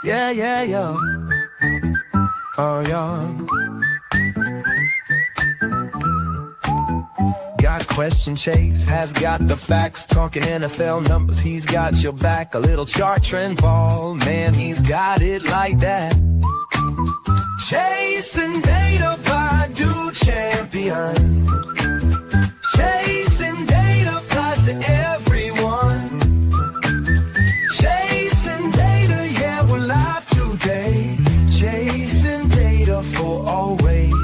Yeah, yeah, yeah. Oh, yeah. Got question, Chase has got the facts. Talking NFL numbers, he's got your back. A little chart trend ball, man, he's got it like that. Chasing data by Do Champions. Chasing data applies to everyone. Chasing data, yeah, we're live today. Chasing data for always.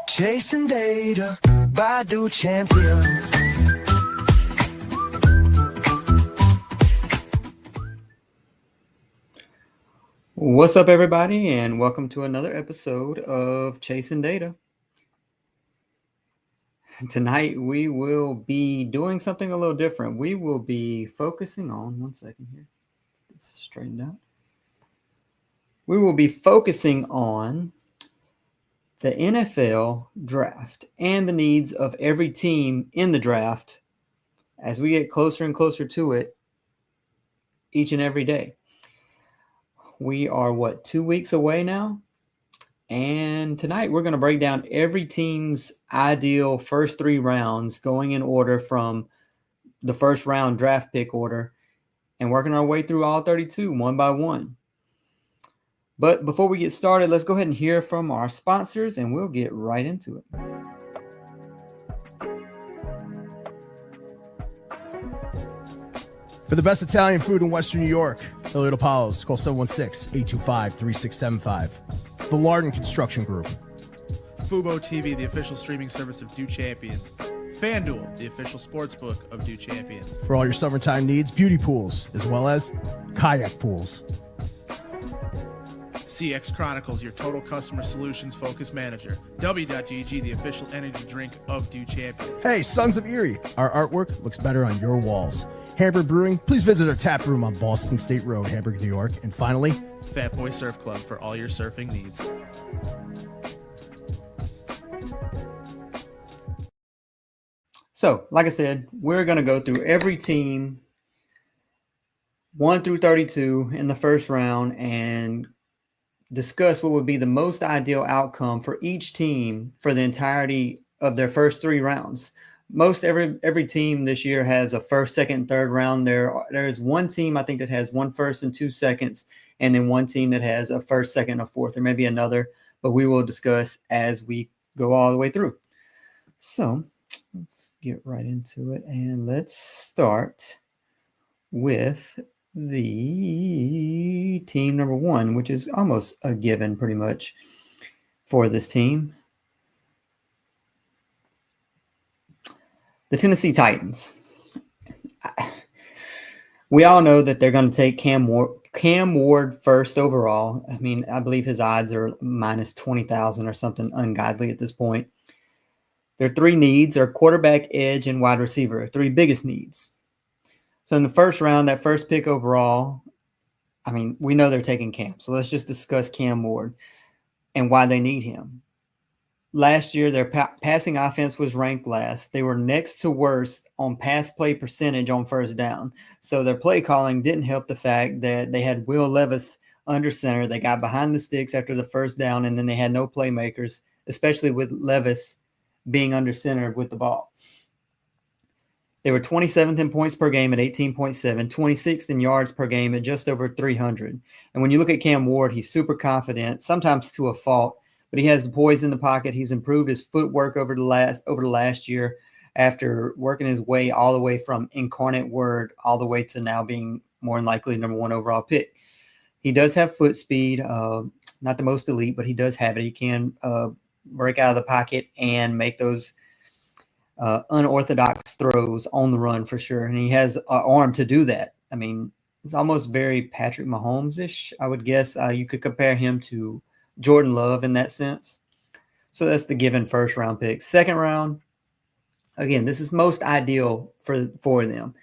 Chasing data by Do Champions. What's up, everybody, and welcome to another episode of Chasing Data. Tonight, we will be doing something a little different. We will be focusing on, one second here, get this straightened out. We will be focusing on the NFL draft and the needs of every team in the draft as we get closer and closer to it each and every day. We are, 2 weeks away now? And tonight we're going to break down every team's ideal first 3 rounds going in order from the first round draft pick order and working our way through all 32 one by one. But before we get started, let's go ahead and hear from our sponsors and we'll get right into it. For the best Italian food in Western New York, Elliott Apollo's, call 716-825-3675. The Lardon Construction Group. Fubo TV, the official streaming service of Do Champions. FanDuel, the official sportsbook of Do Champions. For all your summertime needs, beauty pools, as well as kayak pools. CX Chronicles, your total customer solutions focused manager. W.GG, the official energy drink of Do Champions. Hey, Sons of Erie, our artwork looks better on your walls. Hamburg Brewing, please visit our tap room on Boston State Road, Hamburg, New York. And finally, Fat Boy Surf Club for all your surfing needs. So, like I said, we're going to go through every team 1 through 32 in the first round and discuss what would be the most ideal outcome for each team for the entirety of their first 3 rounds. Every team this year has a first, second, third round. There's one team I think that has 1 first and 2 seconds, and then one team that has a first, second, a fourth, or maybe another. But we will discuss as we go all the way through. So let's get right into it, and let's start with the team number 1, which is almost a given pretty much for this team. The Tennessee Titans. We all know that they're going to take Cam Ward first overall. I mean, I believe his odds are minus 20,000 or something ungodly at this point. Their 3 needs are quarterback, edge, and wide receiver. 3 biggest needs. So in the first round, that first pick overall, I mean, we know they're taking Cam. So let's just discuss Cam Ward and why they need him. Last year, their passing offense was ranked last. They were next to worst on pass play percentage on first down. So their play calling didn't help the fact that they had Will Levis under center. They got behind the sticks after the first down, and then they had no playmakers, especially with Levis being under center with the ball. They were 27th in points per game at 18.7, 26th in yards per game at just over 300. And when you look at Cam Ward, he's super confident, sometimes to a fault, but he has the poise in the pocket. He's improved his footwork over the last year after working his way all the way from Incarnate Word all the way to now being more than likely number 1 overall pick. He does have foot speed, not the most elite, but he does have it. He can break out of the pocket and make those unorthodox throws on the run for sure. And he has an arm to do that. I mean, it's almost very Patrick Mahomes-ish, I would guess. You could compare him to Jordan Love in that sense. So that's the given first round pick. Second round, again, this is most ideal for them,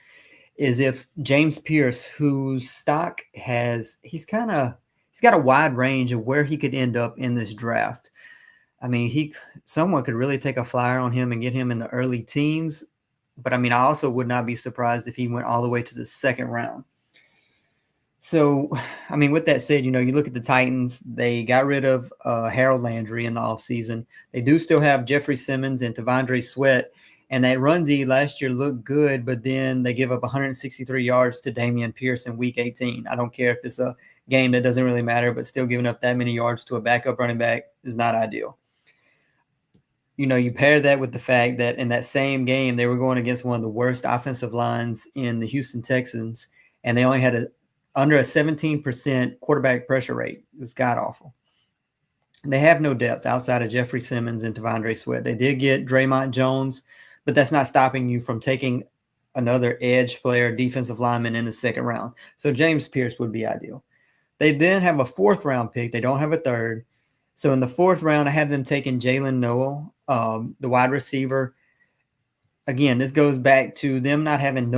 is if James Pierce, whose stock he's got a wide range of where he could end up in this draft. I mean, someone could really take a flyer on him and get him in the early teens. But I mean, I also would not be surprised if he went all the way to the second round. So, I mean, with that said, you look at the Titans, they got rid of Harold Landry in the offseason. They do still have Jeffrey Simmons and Tavondre Sweat. And that run D last year looked good, but then they give up 163 yards to Damian Pierce in week 18. I don't care if it's a game that doesn't really matter, but still giving up that many yards to a backup running back is not ideal. You pair that with the fact that in that same game, they were going against one of the worst offensive lines in the Houston Texans, and they only had under a 17% quarterback pressure rate. It was god-awful. They have no depth outside of Jeffrey Simmons and Tavondre Sweat. They did get Draymond Jones, but that's not stopping you from taking another edge player, defensive lineman in the second round. So James Pierce would be ideal. They then have a fourth-round pick. They don't have a third. So in the fourth round, I have them taking Jalen Noel, the wide receiver. Again, this goes back to them not having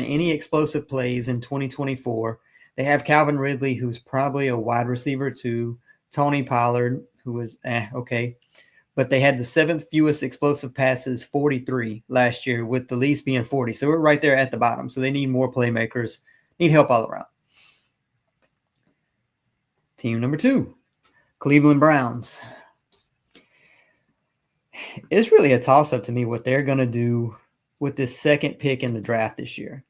any explosive plays in 2024. They have Calvin Ridley, who's probably a wide receiver too. Tony Pollard, who is okay. But they had the seventh fewest explosive passes, 43 last year, with the least being 40. So we're right there at the bottom. So they need more playmakers, need help all around. Team number 2, Cleveland Browns. It's really a toss-up to me what they're going to do with this second pick in the draft this year.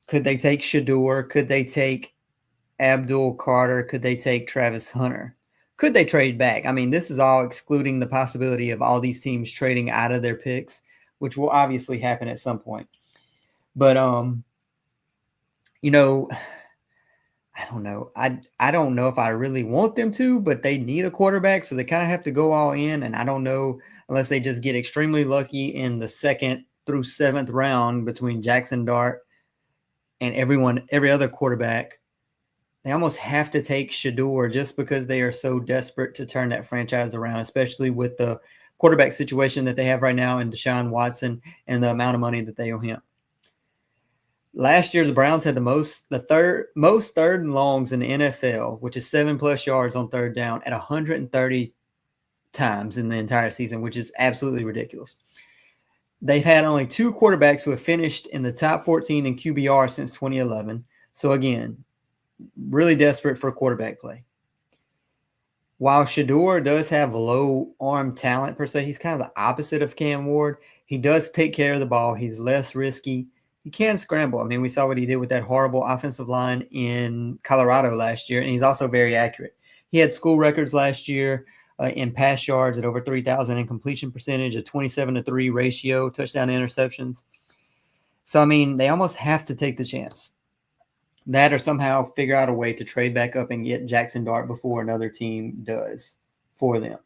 Could they take Shedeur? Could they take Abdul Carter? Could they take Travis Hunter? Could they trade back? I mean, this is all excluding the possibility of all these teams trading out of their picks, which will obviously happen at some point. But, I don't know. I don't know if I really want them to, but they need a quarterback, so they kind of have to go all in. And I don't know unless they just get extremely lucky in the 2nd through 7th round between Jackson Dart and every other quarterback. They almost have to take Shedeur just because they are so desperate to turn that franchise around, especially with the quarterback situation that they have right now in Deshaun Watson and the amount of money that they owe him. Last year, the Browns had the most third and longs in the NFL, which is 7+ yards on third down at 130 times in the entire season, which is absolutely ridiculous. They've had only 2 quarterbacks who have finished in the top 14 in QBR since 2011. So again, really desperate for quarterback play. While Shedeur does have low arm talent per se, he's kind of the opposite of Cam Ward. He does take care of the ball. He's less risky. He can scramble. I mean, we saw what he did with that horrible offensive line in Colorado last year, and he's also very accurate. He had school records last year in pass yards at over 3,000 and completion percentage, a 27-3 ratio, touchdown to interceptions. So, I mean, they almost have to take the chance. That or somehow figure out a way to trade back up and get Jackson Dart before another team does for them.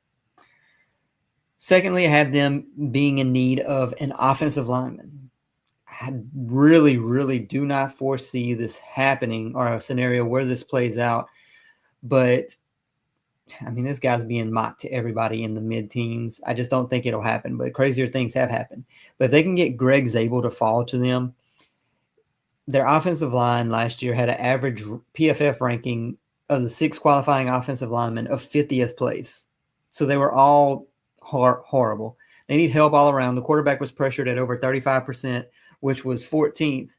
Secondly, I have them being in need of an offensive lineman. I really, really do not foresee this happening or a scenario where this plays out. But, I mean, this guy's being mocked to everybody in the mid-teens. I just don't think it'll happen. But crazier things have happened. But if they can get Greg Zabel to fall to them, their offensive line last year had an average PFF ranking of the 6 qualifying offensive linemen of 50th place. So they were all horrible. They need help all around. The quarterback was pressured at over 35%, which was 14th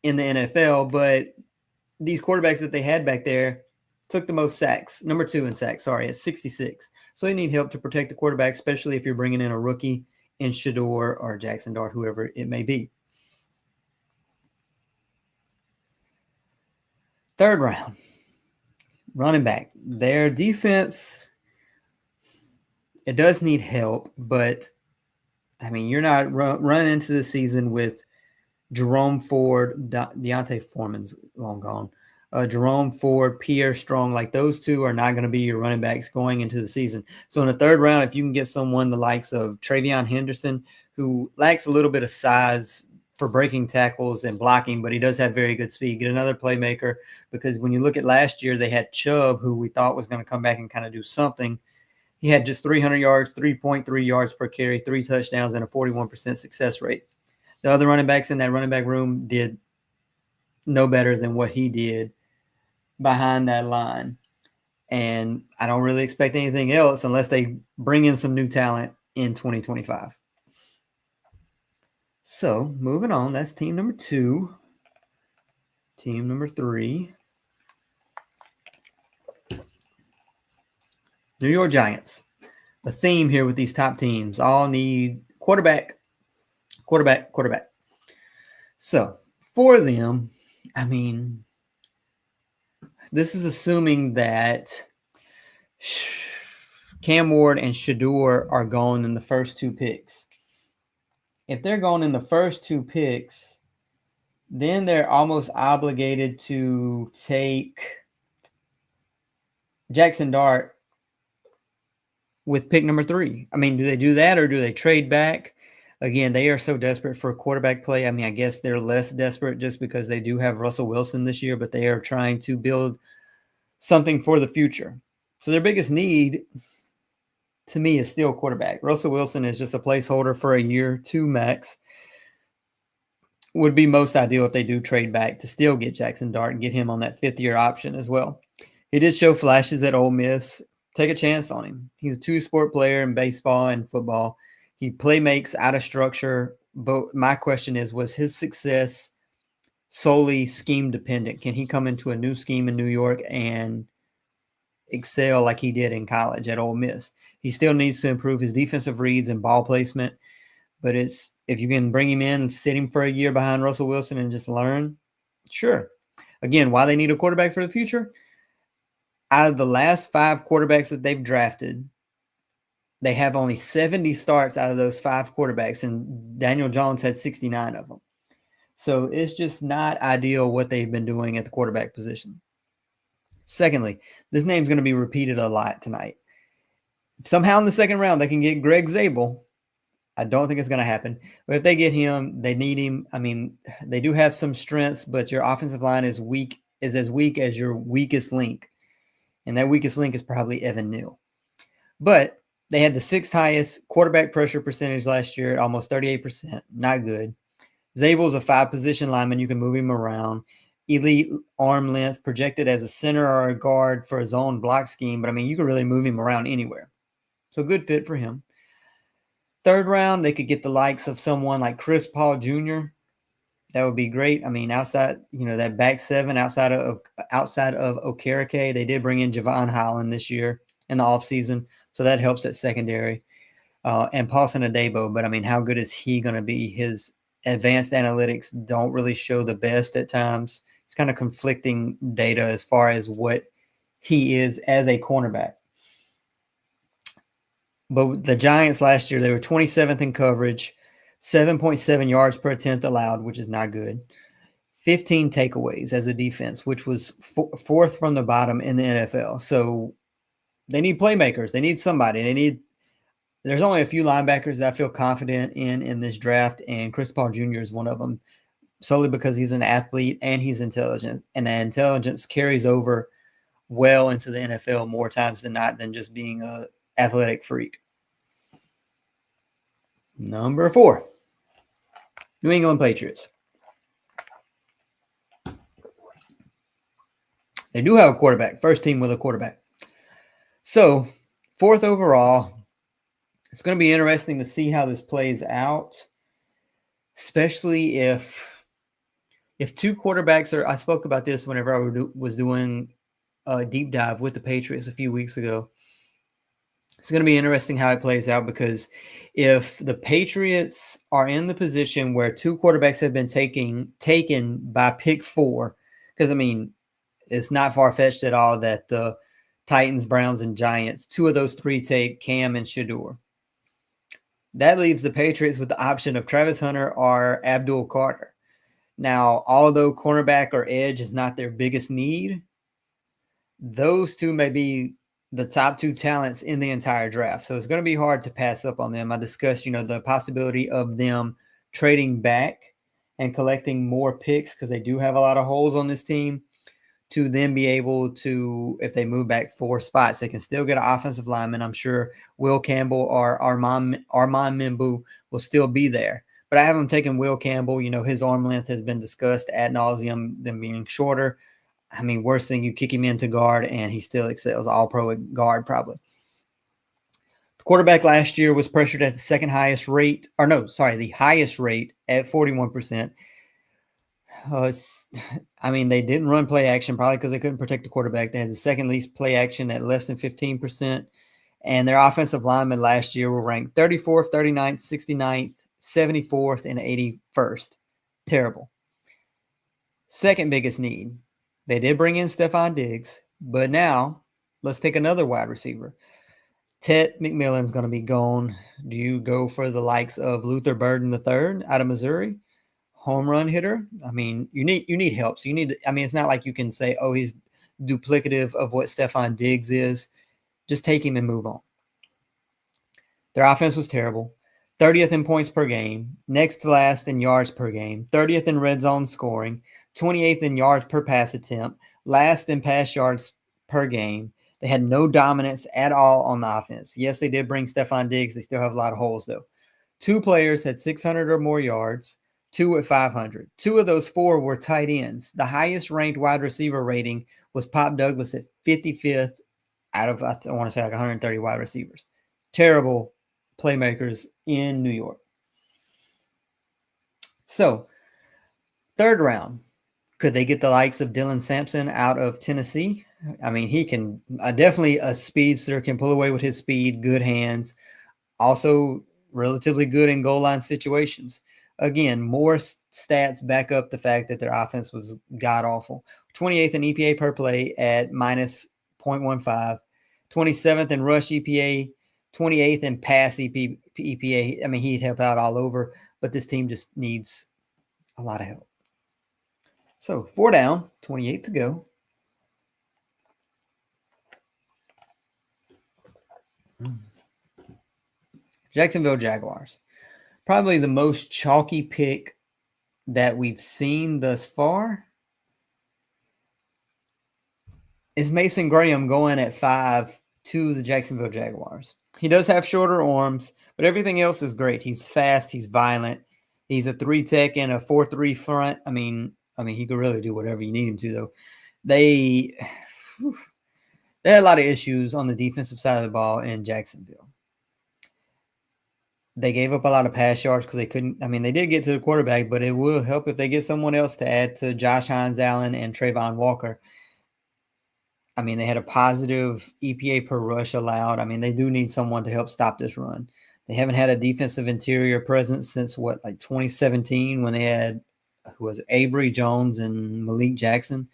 in the NFL. But these quarterbacks that they had back there took the most sacks, number 2 in sacks, at 66. So they need help to protect the quarterback, especially if you're bringing in a rookie in Shedeur or Jackson Dart, whoever it may be. Third round, running back. Their defense, it does need help, but, I mean, you're not running into the season with Jerome Ford, Deontay Foreman's long gone, Jerome Ford, Pierre Strong. Like, those two are not going to be your running backs going into the season. So in the third round, if you can get someone the likes of Travion Henderson, who lacks a little bit of size for breaking tackles and blocking, but he does have very good speed. Get another playmaker, because when you look at last year, they had Chubb, who we thought was going to come back and kind of do something. He had just 300 yards, 3.3 yards per carry, 3 touchdowns, and a 41% success rate. The other running backs in that running back room did no better than what he did behind that line. And I don't really expect anything else unless they bring in some new talent in 2025. So, moving on, that's team number 2. Team number 3. New York Giants. The theme here with these top teams all need quarterback. So for them, I mean, this is assuming that Cam Ward and Shedeur are going in the first 2 picks. If they're going in the first 2 picks, then they're almost obligated to take Jackson Dart with pick number 3. I mean, do they do that or do they trade back? Again, they are so desperate for quarterback play. I mean, I guess they're less desperate just because they do have Russell Wilson this year, but they are trying to build something for the future. So their biggest need, to me, is still quarterback. Russell Wilson is just a placeholder for a year, 2 max. Would be most ideal if they do trade back to still get Jackson Dart and get him on that 5th-year option as well. He did show flashes at Ole Miss. Take a chance on him. He's a 2-sport player in baseball and football. He play makes out of structure. But my question is, was his success solely scheme dependent? Can he come into a new scheme in New York and excel like he did in college at Ole Miss? He still needs to improve his defensive reads and ball placement. But if you can bring him in and sit him for a year behind Russell Wilson and just learn, sure. Again, why they need a quarterback for the future? Out of the last 5 quarterbacks that they've drafted, they have only 70 starts out of those 5 quarterbacks, and Daniel Jones had 69 of them. So it's just not ideal what they've been doing at the quarterback position. Secondly, this name's going to be repeated a lot tonight. Somehow in the 2nd round, they can get Greg Zabel. I don't think it's going to happen. But if they get him, they need him. I mean, they do have some strengths, but your offensive line is as weak as your weakest link. And that weakest link is probably Evan Neal. But they had the 6th highest quarterback pressure percentage last year, almost 38%. Not good. Zabel's a 5-position lineman. You can move him around. Elite arm length, projected as a center or a guard for his own block scheme. But, I mean, you can really move him around anywhere. So good fit for him. 3rd round, they could get the likes of someone like Chris Paul Jr. That would be great. I mean, outside, that back 7, outside of Okereke, they did bring in Javon Holland this year in the offseason. So that helps at secondary. And Paulson Adebo. But, I mean, how good is he going to be? His advanced analytics don't really show the best at times. It's kind of conflicting data as far as what he is as a cornerback. But the Giants last year, they were 27th in coverage, 7.7 yards per attempt allowed, which is not good. 15 takeaways as a defense, which was 4th from the bottom in the NFL. So they need playmakers. They need somebody. There's only a few linebackers that I feel confident in this draft, and Chris Paul Jr. is one of them, solely because he's an athlete and he's intelligent. And that intelligence carries over well into the NFL more times than not than just being a athletic freak. Number 4, New England Patriots. They do have a quarterback, first team with a quarterback. So 4th overall, it's going to be interesting to see how this plays out, especially if 2 quarterbacks are, I spoke about this whenever I was doing a deep dive with the Patriots a few weeks ago. It's going to be interesting how it plays out, because if the Patriots are in the position where 2 quarterbacks have been taken by pick 4, because, I mean, it's not far-fetched at all that the Titans, Browns, and Giants, 2 of those 3 take Cam and Shedeur. That leaves the Patriots with the option of Travis Hunter or Abdul Carter. Now, although cornerback or edge is not their biggest need, those 2 may be the top 2 talents in the entire draft. So it's going to be hard to pass up on them. I discussed, the possibility of them trading back and collecting more picks, because they do have a lot of holes on this team, to then be able to, if they move back 4 spots, they can still get an offensive lineman. I'm sure Will Campbell or Armand Membu will still be there. But I haven't taken Will Campbell. His arm length has been discussed ad nauseum, them being shorter. I mean, worst thing, you kick him into guard, and he still excels. All-pro at guard, probably. The quarterback last year was pressured at the highest rate at 41%. I mean, they didn't run play action probably because they couldn't protect the quarterback. They had the second least play action at less than 15%. And their offensive linemen last year were ranked 34th, 39th, 69th, 74th, and 81st. Terrible. Second biggest need. They did bring in Stephon Diggs, but now let's take another wide receiver. Ted McMillan's going to be gone. Do you go for the likes of Luther Burden III out of Missouri? Home run hitter. I mean, you need help. So you need. I mean, it's not like you can say, "Oh, he's duplicative of what Stephon Diggs is." Just take him and move on. Their offense was terrible. 30th in points per game, next to last in yards per game, 30th in red zone scoring, 28th in yards per pass attempt, last in pass yards per game. They had no dominance at all on the offense. Yes, they did bring Stephon Diggs. They still have a lot of holes, though. 2 players had 600 or more yards, 2 at 500. 2 of those 4 were tight ends. The highest ranked wide receiver rating was Pop Douglas at 55th out of, I want to say, like 130 wide receivers. Terrible playmakers in New York. So, third round, could they get the likes of Dylan Sampson out of Tennessee? I mean, he can definitely a speedster, can pull away with his speed, good hands, also relatively good in goal line situations. Again, more stats back up the fact that their offense was god-awful. 28th in EPA per play at minus 0.15, 27th in rush EPA, 28th in pass EPA. I mean, he'd help out all over, but this team just needs a lot of help. So 4 down, 28 to go. Jacksonville Jaguars. Probably the most chalky pick that we've seen thus far is Mason Graham going at 5 to the Jacksonville Jaguars. He does have shorter arms, but everything else is great. He's fast. He's violent. He's a 3-tech and a 4-3 front. I mean, he could really do whatever you need him to, though. They had a lot of issues on the defensive side of the ball in Jacksonville. They gave up a lot of pass yards because they couldn't. I mean, they did get to the quarterback, but it will help if they get someone else to add to Josh Hines-Allen and Trayvon Walker. I mean, they had a positive EPA per rush allowed. I mean, they do need someone to help stop this run. They haven't had a defensive interior presence since, like 2017 when they had, who was it, Avery Jones and Malik Jackson.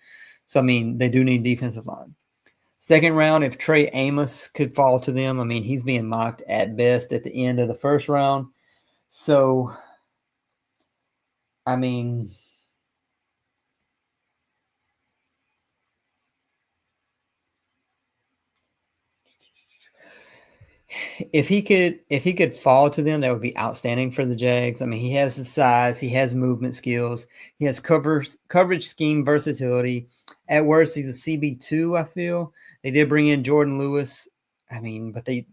So, I mean, they do need defensive line. Second round, if Trey Amos could fall to them, I mean, he's being mocked at best at the end of the first round. So, I mean, if he could fall to them, that would be outstanding for the Jags. I mean, he has the size, he has movement skills, he has coverage scheme versatility. At worst, he's a CB2, I feel. They did bring in Jordan Lewis. I mean, but they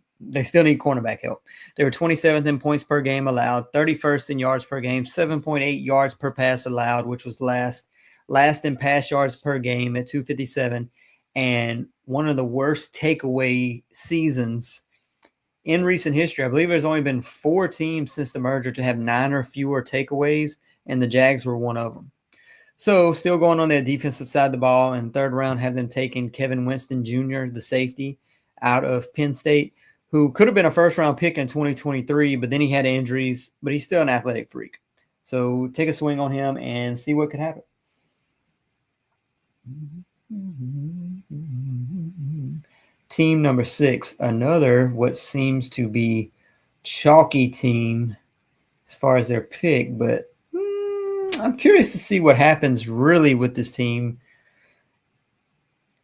still need cornerback help. They were 27th in points per game allowed, 31st in yards per game, 7.8 yards per pass allowed, which was last in pass yards per game at 257, and one of the worst takeaway seasons in recent history. I believe there's only been 4 teams since the merger to have 9 or fewer takeaways, and the Jags were one of them. So still going on that defensive side of the ball, and third round have them taking Kevin Winston Jr., the safety out of Penn State, who could have been a first-round pick in 2023, but then he had injuries, but he's still an athletic freak. So take a swing on him and see what could happen. Team number 6, another what seems to be chalky team as far as their pick, but I'm curious to see what happens really with this team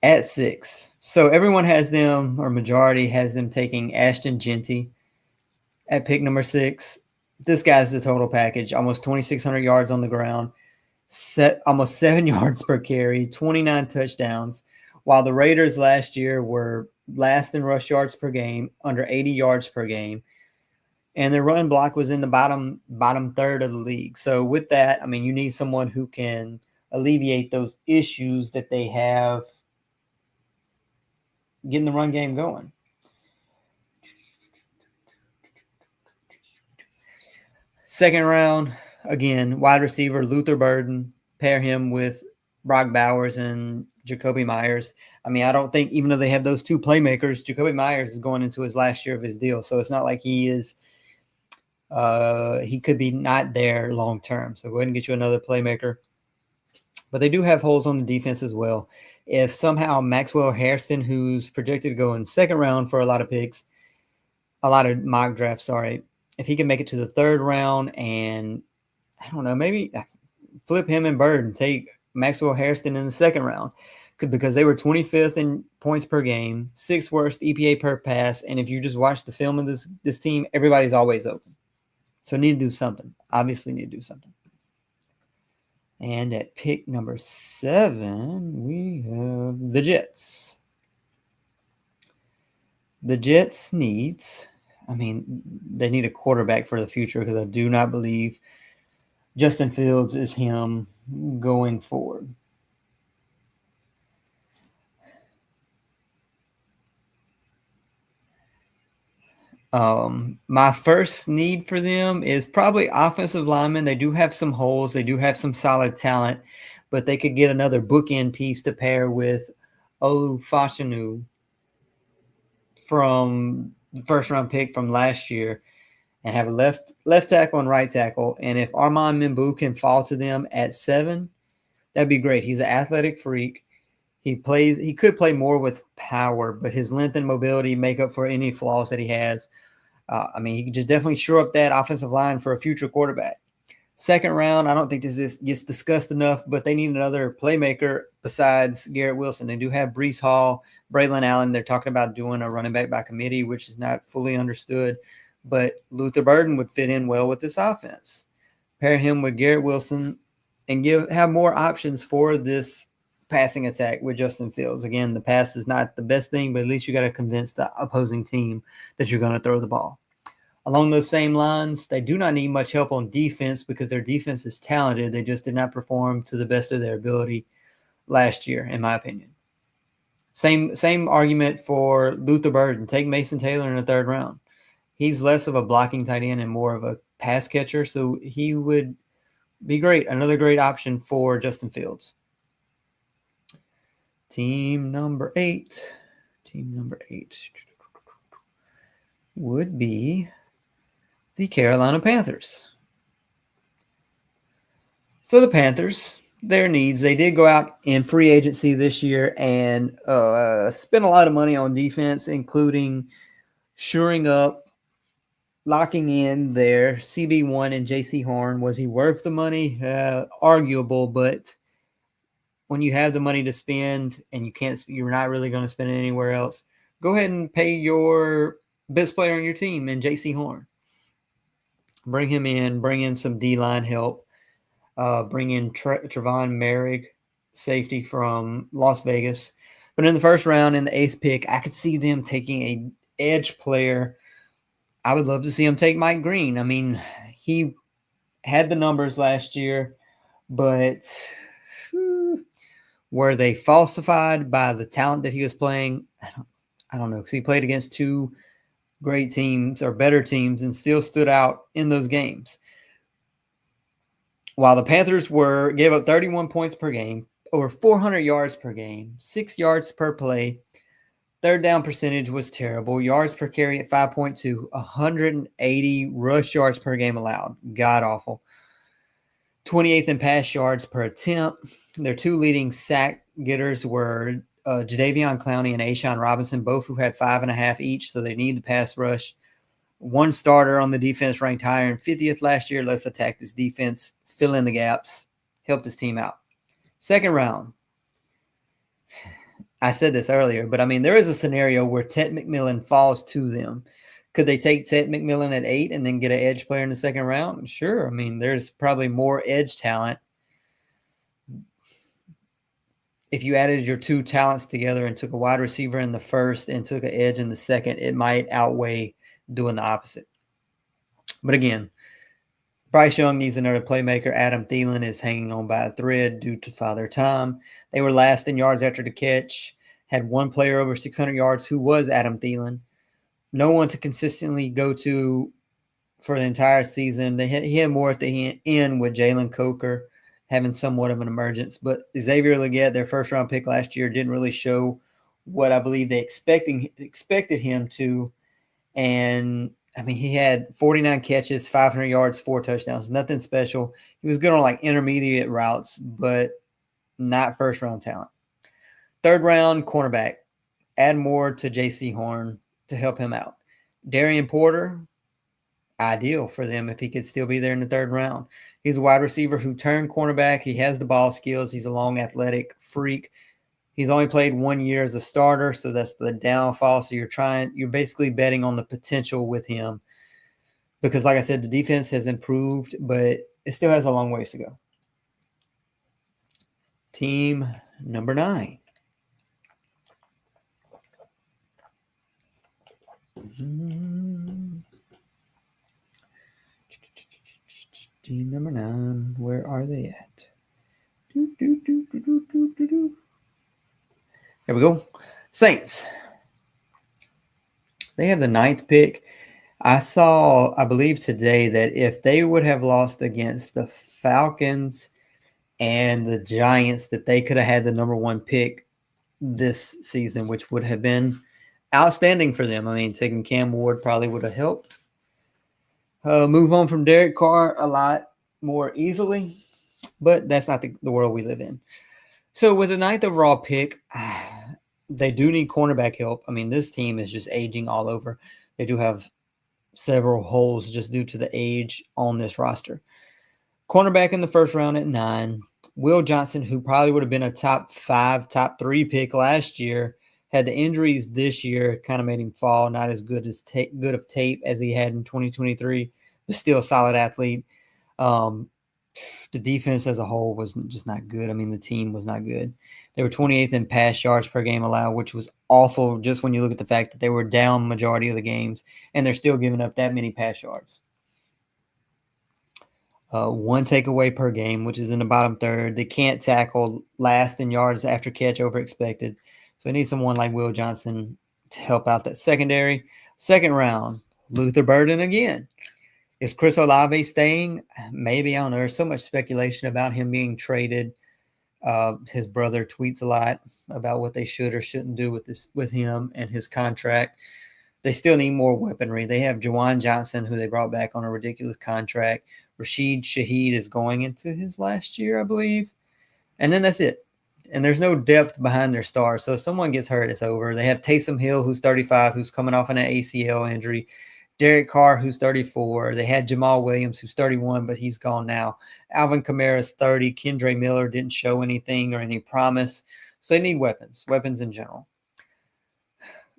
at 6. So everyone has them, or majority has them taking Ashton Jeanty at pick number 6. This guy's the total package, almost 2,600 yards on the ground, almost 7 yards per carry, 29 touchdowns, while the Raiders last year were last in rush yards per game, under 80 yards per game. And their run block was in the bottom third of the league. So with that, I mean, you need someone who can alleviate those issues that they have getting the run game going. Second round, again, wide receiver Luther Burden. pair him with Brock Bowers and Jacoby Myers. I mean, I don't think, even though they have those two playmakers, Jacoby Myers is going into his last year of his deal. So it's not like he could be not there long term. So go ahead and get you another playmaker. But they do have holes on the defense as well. If somehow Maxwell Hairston, who's projected to go in second round for a lot of mock drafts, if he can make it to the third round and, I don't know, maybe flip him and Bird and take Maxwell Hairston in the second round, because they were 25th in points per game, 6th worst EPA per pass, and if you just watch the film of this team, everybody's always open. So need to do something. Obviously need to do something. And at pick number 7, we have the Jets. The Jets they need a quarterback for the future, because I do not believe Justin Fields is him going forward. My first need for them is probably offensive linemen. They do have some holes. They do have some solid talent, but they could get another bookend piece to pair with Fashanu from the first round pick from last year, and have a left tackle and right tackle. And if Armand Mimbu can fall to them at 7, that'd be great. He's an athletic freak. He could play more with power, but his length and mobility make up for any flaws that he has. He can just definitely shore up that offensive line for a future quarterback. Second round, I don't think this gets discussed enough, but they need another playmaker besides Garrett Wilson. They do have Breece Hall, Braylon Allen. They're talking about doing a running back by committee, which is not fully understood. But Luther Burden would fit in well with this offense. Pair him with Garrett Wilson and have more options for this passing attack with Justin Fields. Again, the pass is not the best thing, but at least you got to convince the opposing team that you're going to throw the ball. Along those same lines, they do not need much help on defense, because their defense is talented. They just did not perform to the best of their ability last year, in my opinion. Same argument for Luther Burden. Take Mason Taylor in the third round. He's less of a blocking tight end and more of a pass catcher, so he would be great. Another great option for Justin Fields. Team number 8 would be the Carolina Panthers. So the Panthers, their needs, they did go out in free agency this year and spend a lot of money on defense, including shoring up, locking in their CB1 and JC Horn. Was he worth the money? Arguable, but when you have the money to spend and you're not really going to spend it anywhere else, go ahead and pay your best player on your team in JC Horn. Bring him in, bring in some D-line help, bring in Trevon Merrick, safety from Las Vegas. But in the first round, in the 8th pick, I could see them taking a edge player. I would love to see him take Mike Green. I mean, he had the numbers last year, but were they falsified by the talent that he was playing? I don't know, because he played against 2 great teams or better teams and still stood out in those games. While the Panthers gave up 31 points per game, over 400 yards per game, 6 yards per play. Third down percentage was terrible. Yards per carry at 5.2, 180 rush yards per game allowed. God awful. 28th in pass yards per attempt. Their 2 leading sack getters were Jadeveon Clowney and Ashawn Robinson, both who had 5.5 each, so they need the pass rush. 1 starter on the defense ranked higher in 50th last year. Let's attack this defense, fill in the gaps, help this team out. Second round. I said this earlier, but there is a scenario where Ted McMillan falls to them. Could they take Ted McMillan at 8 and then get an edge player in the second round? Sure. There's probably more edge talent. If you added your 2 talents together and took a wide receiver in the first and took an edge in the second, it might outweigh doing the opposite. But again, Bryce Young needs another playmaker. Adam Thielen is hanging on by a thread due to Father Time. They were last in yards after the catch, had 1 player over 600 yards who was Adam Thielen. No one to consistently go to for the entire season. He had more at the end with Jalen Coker having somewhat of an emergence. But Xavier Legette, their first-round pick last year, didn't really show what I believe they expected him to. And, I mean, he had 49 catches, 500 yards, 4 touchdowns. Nothing special. He was good on, like, intermediate routes, but not first-round talent. Third-round cornerback. Add more to J.C. Horn to help him out. Darian Porter, ideal for them if he could still be there in the third round. He's a wide receiver who turned cornerback. He has the ball skills. He's a long athletic freak. He's only played 1 year as a starter, so that's the downfall. So you're basically betting on the potential with him because, like I said, the defense has improved, but it still has a long ways to go. Team number 9. Team number 9. Where are they at? There we go. Saints. They have the 9th pick. I believe today that if they would have lost against the Falcons and the Giants, that they could have had the number 1 pick this season, which would have been outstanding for them. I mean, taking Cam Ward probably would have helped move on from Derek Carr a lot more easily, but that's not the world we live in. So with the 9th overall pick, they do need cornerback help. I mean, this team is just aging all over. They do have several holes just due to the age on this roster. Cornerback in the first round at 9. Will Johnson, who probably would have been a top 5, top 3 pick last year, had the injuries this year, kind of made him fall. Not as good of tape as he had in 2023, but still a solid athlete. The defense as a whole was just not good. I mean, the team was not good. They were 28th in pass yards per game allowed, which was awful just when you look at the fact that they were down majority of the games, and they're still giving up that many pass yards. 1 takeaway per game, which is in the bottom third. They can't tackle last in yards after catch over expected. So they need someone like Will Johnson to help out that secondary. Second round, Luther Burden again. Is Chris Olave staying? Maybe. I don't know. There's so much speculation about him being traded. His brother tweets a lot about what they should or shouldn't do with him and his contract. They still need more weaponry. They have Juwan Johnson, who they brought back on a ridiculous contract. Rashid Shaheed is going into his last year, I believe. And then that's it. And there's no depth behind their stars. So if someone gets hurt, it's over. They have Taysom Hill, who's 35, who's coming off an ACL injury. Derek Carr, who's 34. They had Jamal Williams, who's 31, but he's gone now. Alvin Kamara's 30. Kendre Miller didn't show anything or any promise. So they need weapons in general.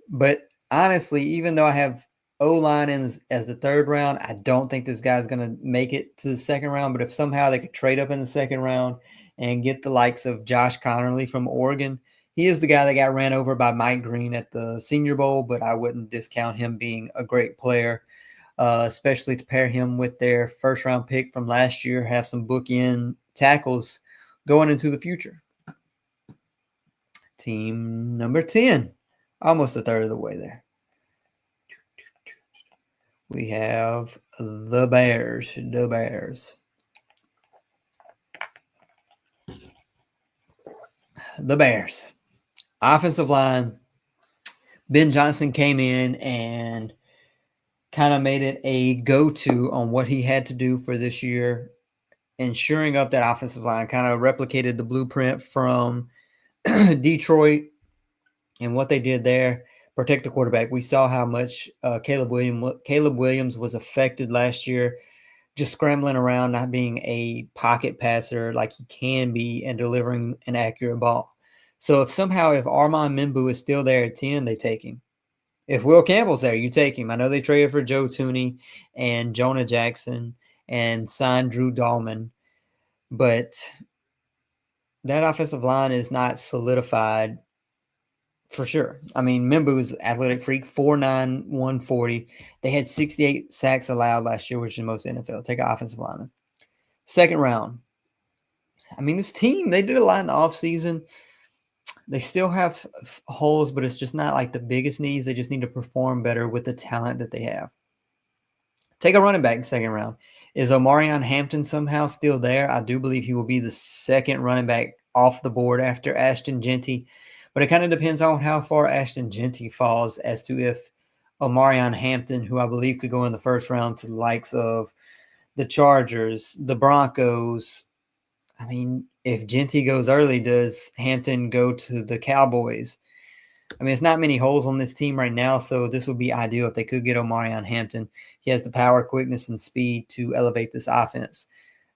But honestly, even though I have O-line as the third round, I don't think this guy's going to make it to the second round. But if somehow they could trade up in the second round and get the likes of Josh Connerly from Oregon, he is the guy that got ran over by Mike Green at the Senior Bowl, but I wouldn't discount him being a great player, especially to pair him with their first-round pick from last year, have some bookend tackles going into the future. Team number 10, almost a third of the way there. We have the Bears. The Bears. The Bears. Offensive line. Ben Johnson came in and kind of made it a go-to on what he had to do for this year, ensuring up that offensive line, kind of replicated the blueprint from Detroit and what they did there. Protect the quarterback. We saw how much Caleb Williams was affected last year, just scrambling around, not being a pocket passer like he can be and delivering an accurate ball. So if Armand Membu is still there at 10, they take him. If Will Campbell's there, you take him. I know they traded for Joe Thuney and Jonah Jackson and signed Drew Dahlman, but that offensive line is not solidified for sure. I mean, Membu's athletic freak, 4'9", 140. They had 68 sacks allowed last year, which is the most in the NFL. Take an offensive lineman. Second round. I mean, this team, they did a lot in the offseason. They still have holes, but it's just not like the biggest needs. They just need to perform better with the talent that they have. Take a running back in the second round. Is Omarion Hampton somehow still there? I do believe he will be the second running back off the board after Ashton Jeanty, but it kind of depends on how far Ashton Jeanty falls as to if Omarion Hampton, who I believe could go in the first round to the likes of the Chargers, the Broncos. I mean, if Jeanty goes early, does Hampton go to the Cowboys? I mean, it's not many holes on this team right now, so this would be ideal if they could get Omarion Hampton. He has the power, quickness, and speed to elevate this offense.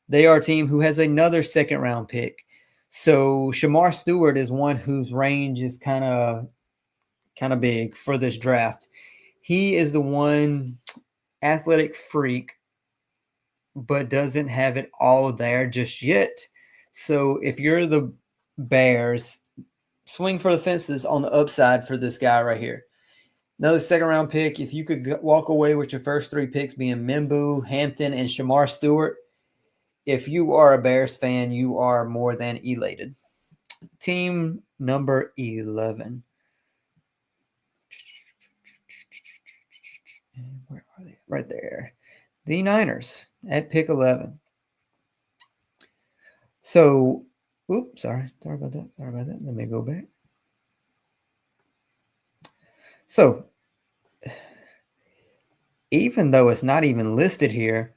They are a team who has another second-round pick. So Shamar Stewart is one whose range is kind of big for this draft. He is the one athletic freak, but doesn't have it all there just yet. So if you're the Bears, swing for the fences on the upside for this guy right here. Another second-round pick. If you could walk away with your first 3 picks being Mimbu, Hampton, and Shamar Stewart, if you are a Bears fan, you are more than elated. Team number 11. Where are they? Right there. The Niners at pick 11. So, sorry about that. Let me go back. So, even though it's not even listed here,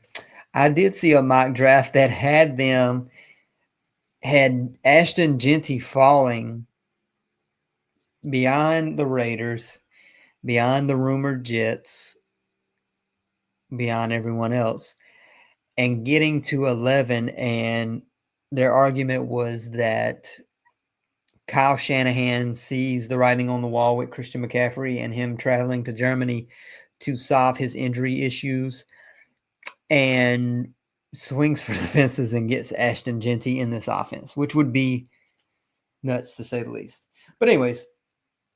I did see a mock draft that had Ashton Jeanty falling beyond the Raiders, beyond the rumored Jets, beyond everyone else, and getting to 11. And their argument was that Kyle Shanahan sees the writing on the wall with Christian McCaffrey and him traveling to Germany to solve his injury issues, and swings for the fences and gets Ashton Jeanty in this offense, which would be nuts to say the least. But anyways,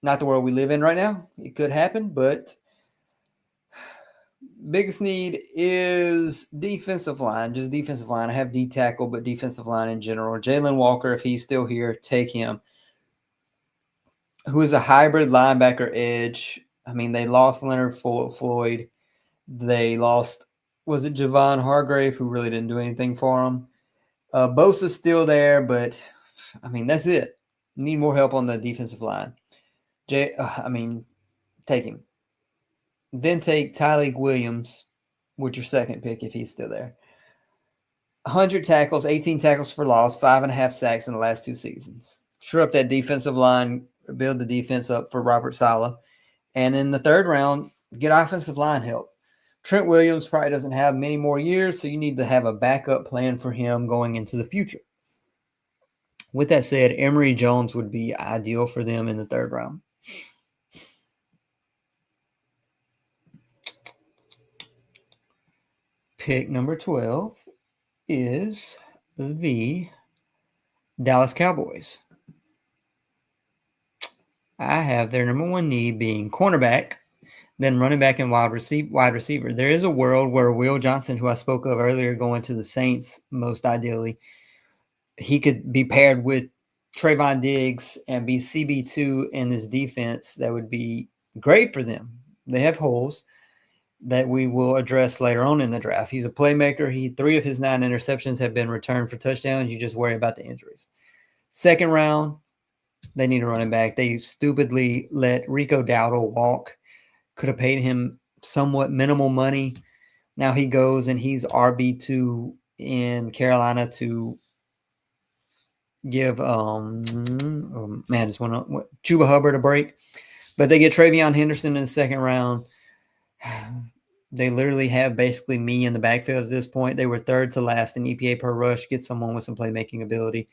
not the world we live in right now. It could happen, but biggest need is defensive line, just defensive line. I have D tackle, but defensive line in general. Jalen Walker, if he's still here, take him. Who is a hybrid linebacker edge. I mean, they lost Leonard Floyd. They lost, was it Javon Hargrave, who really didn't do anything for them. Bosa's still there, but, I mean, that's it. Need more help on the defensive line. Take him. Then take Tyleik Williams with your second pick if he's still there. 100 tackles, 18 tackles for loss, 5.5 sacks in the last 2 seasons. Shore up that defensive line, build the defense up for Robert Saleh. And in the third round, get offensive line help. Trent Williams probably doesn't have many more years, so you need to have a backup plan for him going into the future. With that said, Emory Jones would be ideal for them in the third round. Pick number 12 is the Dallas Cowboys. I have their number 1 need being cornerback, then running back and wide receiver. There is a world where Will Johnson, who I spoke of earlier, going to the Saints most ideally, he could be paired with Trayvon Diggs and be CB2 in this defense. That would be great for them. They have holes that we will address later on in the draft. He's a playmaker. 3 of his 9 interceptions have been returned for touchdowns. You just worry about the injuries. Second round, they need a running back. They stupidly let Rico Dowdle walk. Could have paid him somewhat minimal money. Now he goes and he's RB2 in Carolina to give Chuba Hubbard a break. But they get Travion Henderson in the second round. They literally have basically me in the backfield at this point. They were third to last in EPA per rush. Get someone with some playmaking ability.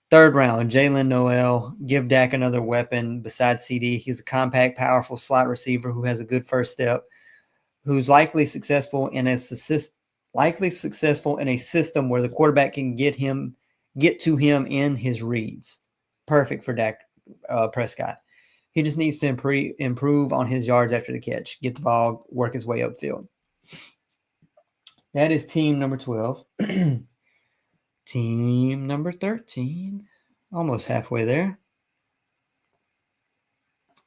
Third round, Jalen Noel. Give Dak another weapon besides CD. He's a compact, powerful slot receiver who has a good first step, who's likely successful in a system where the quarterback can get to him in his reads. Perfect for Dak Prescott. He just needs to improve on his yards after the catch, get the ball, work his way upfield. That is team number 12. Team number 13, almost halfway there.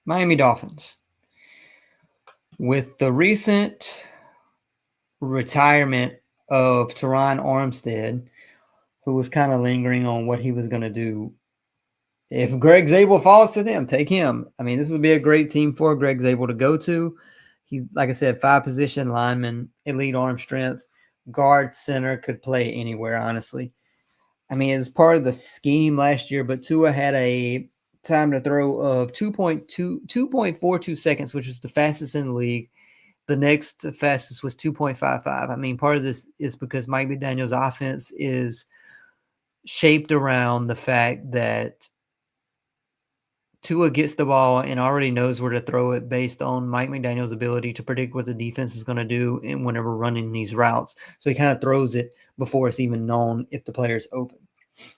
Miami Dolphins. With the recent retirement of Teron Armstead, who was kind of lingering on what he was going to do. If Greg Zabel falls to them, take him. I mean, this would be a great team for Greg Zabel to go to. He, like I said, 5-position lineman, elite arm strength, guard, center, could play anywhere, honestly. I mean, it's part of the scheme last year, but Tua had a time to throw of 2.42 seconds, which was the fastest in the league. The next fastest was 2.55. I mean, part of this is because Mike McDaniel's offense is shaped around the fact that Tua gets the ball and already knows where to throw it based on Mike McDaniel's ability to predict what the defense is going to do and whenever running these routes. So he kind of throws it before it's even known if the player's open.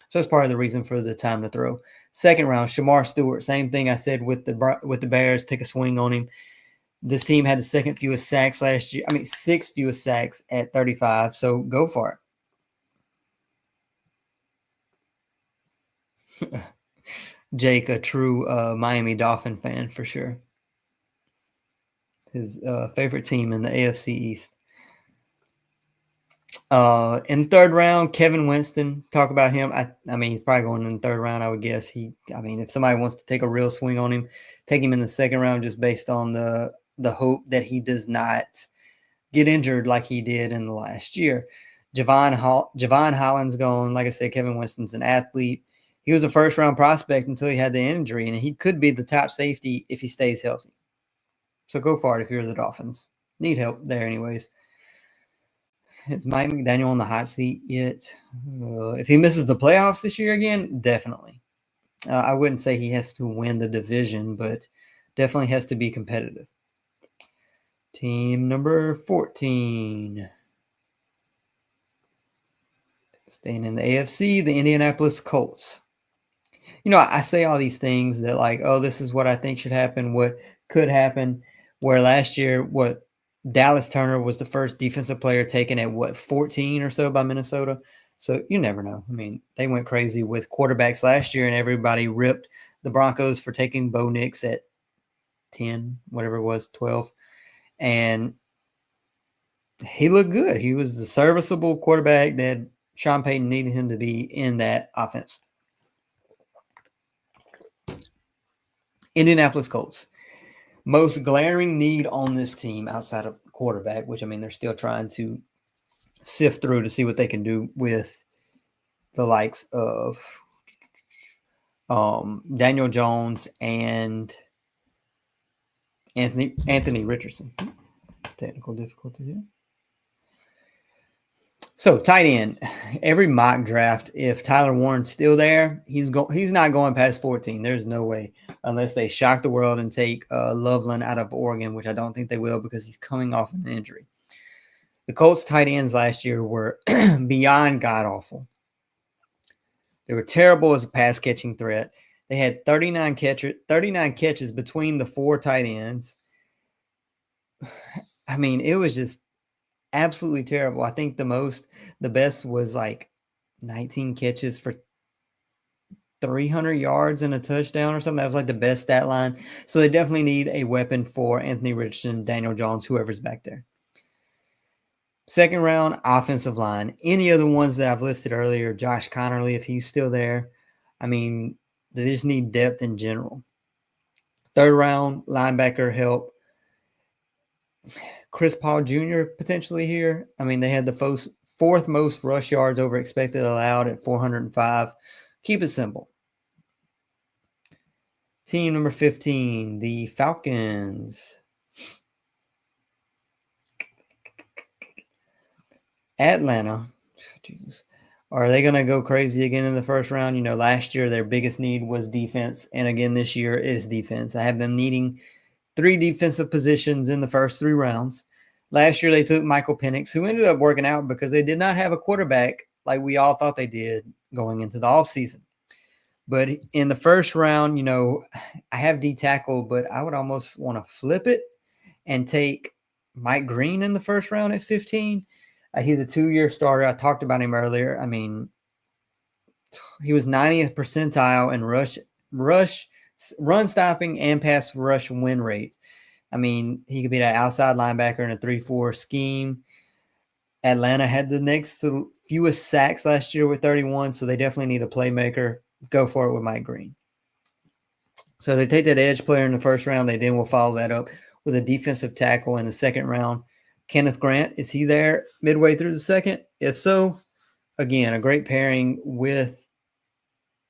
So that's part of the reason for the time to throw. Second round, Shamar Stewart. Same thing I said with the Bears. Take a swing on him. This team had the second fewest sacks last year. I mean, 6th fewest sacks at 35. So go for it. Jake, a true Miami Dolphin fan for sure. His favorite team in the AFC East. In the third round, Kevin Winston. Talk about him. I mean, he's probably going in the third round, I would guess. If somebody wants to take a real swing on him, take him in the second round just based on the hope that he does not get injured like he did in the last year. Javon Holland's gone. Like I said, Kevin Winston's an athlete. He was a first-round prospect until he had the injury, and he could be the top safety if he stays healthy. So go for it if you're the Dolphins. Need help there anyways. Is Mike McDaniel on the hot seat yet? If he misses the playoffs this year again, definitely. I wouldn't say he has to win the division, but definitely has to be competitive. Team number 14. Staying in the AFC, the Indianapolis Colts. You know, I say all these things that like, oh, this is what I think should happen, what could happen. Where last year, Dallas Turner was the first defensive player taken at 14 or so by Minnesota. So you never know. I mean, they went crazy with quarterbacks last year, and everybody ripped the Broncos for taking Bo Nix at 10, whatever it was, 12. And he looked good. He was the serviceable quarterback that Sean Payton needed him to be in that offense. Indianapolis Colts. Most glaring need on this team outside of quarterback, which, I mean, they're still trying to sift through to see what they can do with the likes of Daniel Jones and Anthony Richardson. Technical difficulties here. So tight end, every mock draft, if Tyler Warren's still there, he's not going past 14. There's no way, unless they shock the world and take Loveland out of Oregon, which I don't think they will because he's coming off an injury. The Colts tight ends last year were beyond god-awful. They were terrible as a pass-catching threat. They had 39 catches between the 4 tight ends. I mean, it was just absolutely terrible. I think the best was like 19 catches for 300 yards and a touchdown or something. That was like the best stat line. So they definitely need a weapon for Anthony Richardson, Daniel Jones, whoever's back there. Second round, offensive line. Any other ones that I've listed earlier, Josh Connerly, if he's still there. I mean, they just need depth in general. Third round, linebacker help. Chris Paul Jr. potentially here. I mean, they had the fourth most rush yards over expected allowed at 405. Keep it simple. Team number 15, the Falcons. Atlanta. Jesus. Are they going to go crazy again in the first round? You know, last year their biggest need was defense, and again this year is defense. I have them needing 3 defensive positions in the first 3 rounds. Last year they took Michael Penix, who ended up working out because they did not have a quarterback like we all thought they did going into the offseason. But in the first round, you know, I have D tackle, but I would almost want to flip it and take Mike Green in the first round at 15. He's a 2-year starter. I talked about him earlier. I mean, he was 90th percentile in run stopping and pass rush win rate. I mean, he could be that outside linebacker in a 3-4 scheme. Atlanta had the next to fewest sacks last year with 31, so they definitely need a playmaker. Go for it with Mike Green. So they take that edge player in the first round. They then will follow that up with a defensive tackle in the second round. Kenneth Grant, is he there midway through the second? If so, again, a great pairing with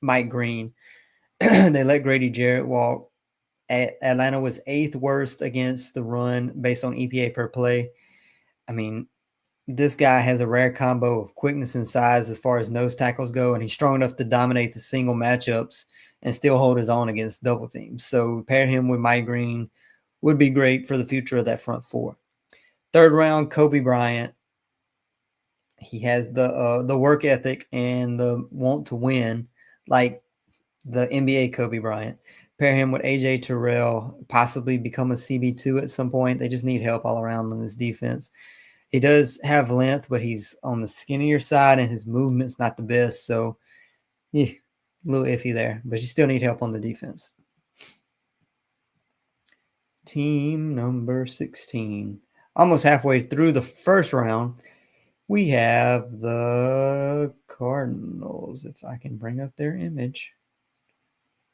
Mike Green. They let Grady Jarrett walk. Atlanta was 8th worst against the run based on EPA per play. I mean, this guy has a rare combo of quickness and size as far as nose tackles go, and he's strong enough to dominate the single matchups and still hold his own against double teams. So pair him with Mike Green would be great for the future of that front four. Third round, Kobe Bryant. He has the work ethic and the want to win, like the NBA Kobe Bryant. Pair him with AJ Terrell, possibly become a CB2 at some point. They just need help all around on this defense. He does have length, but he's on the skinnier side, and his movement's not the best. So, yeah, a little iffy there. But you still need help on the defense. Team number 16. Almost halfway through the first round, we have the Cardinals. If I can bring up their image.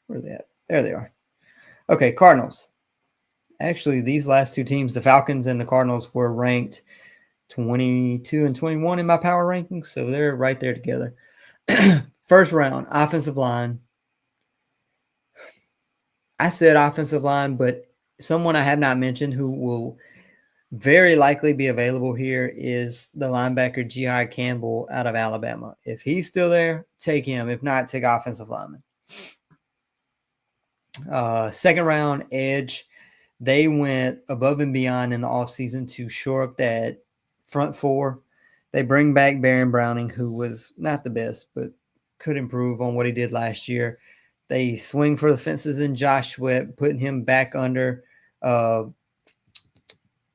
Where are they at? There they are. Okay, Cardinals. Actually, these last two teams, the Falcons and the Cardinals, were ranked 22 and 21 in my power rankings, so they're right there together. First round, offensive line. I said offensive line, but someone I have not mentioned who will very likely be available here is the linebacker Jihad Campbell out of Alabama. If he's still there, take him. If not, take offensive lineman. Second round, edge. They went above and beyond in the offseason to shore up that front four. They bring back Baron Browning, who was not the best, but could improve on what he did last year. They swing for the fences in Josh Sweat, putting him back under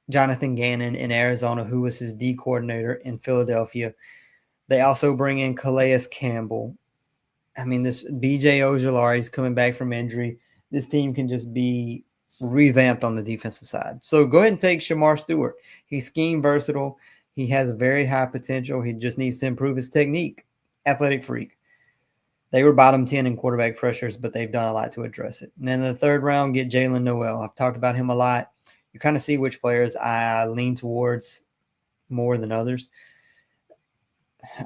Jonathan Gannon in Arizona, who was his D coordinator in Philadelphia. They also bring in Calais Campbell. I mean, this BJ Ojulari is coming back from injury. This team can just be revamped on the defensive side. So go ahead and take Shamar Stewart. He's scheme versatile. He has very high potential. He just needs to improve his technique. Athletic freak. They were bottom 10 in quarterback pressures, but they've done a lot to address it. And then in the third round, get Jalen Noel. I've talked about him a lot. You kind of see which players I lean towards more than others.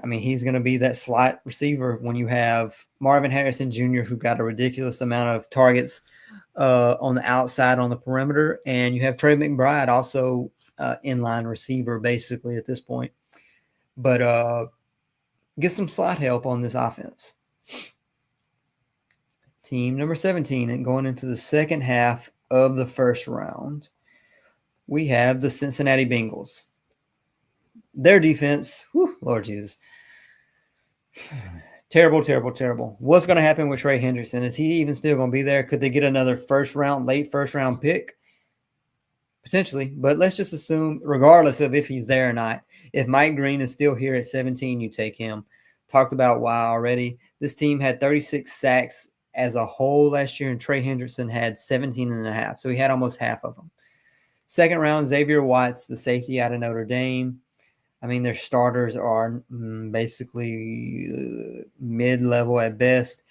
I mean, he's going to be that slot receiver when you have Marvin Harrison Jr., who got a ridiculous amount of targets on the outside on the perimeter, and you have Trey McBride, also inline receiver, basically at this point. But get some slot help on this offense. Team number 17, and going into the second half of the first round, we have the Cincinnati Bengals. Their defense, Lord Jesus. Terrible, terrible, terrible. What's going to happen with Trey Hendrickson? Is he even still going to be there? Could they get another late first round pick? Potentially, but let's just assume, regardless of if he's there or not, if Mike Green is still here at 17, you take him. Talked about why already. This team had 36 sacks as a whole last year, and Trey Hendrickson had 17 and a half, so he had almost half of them. Second round, Xavier Watts, the safety out of Notre Dame. I mean, their starters are basically mid-level at best.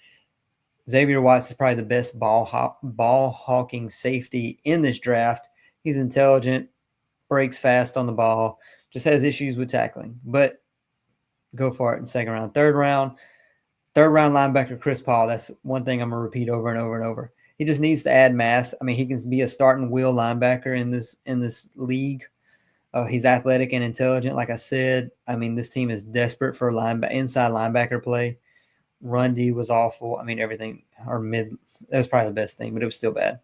Xavier Watts is probably the best ball-hawking safety in this draft. He's intelligent, breaks fast on the ball, just has issues with tackling. But go for it in second round. Third round linebacker Chris Paul. That's one thing I'm going to repeat over and over and over. He just needs to add mass. I mean, he can be a starting wheel linebacker in this league. He's athletic and intelligent, like I said. I mean, this team is desperate for inside linebacker play. Run D was awful. I mean, everything, or mid, that was probably the best thing, but it was still bad.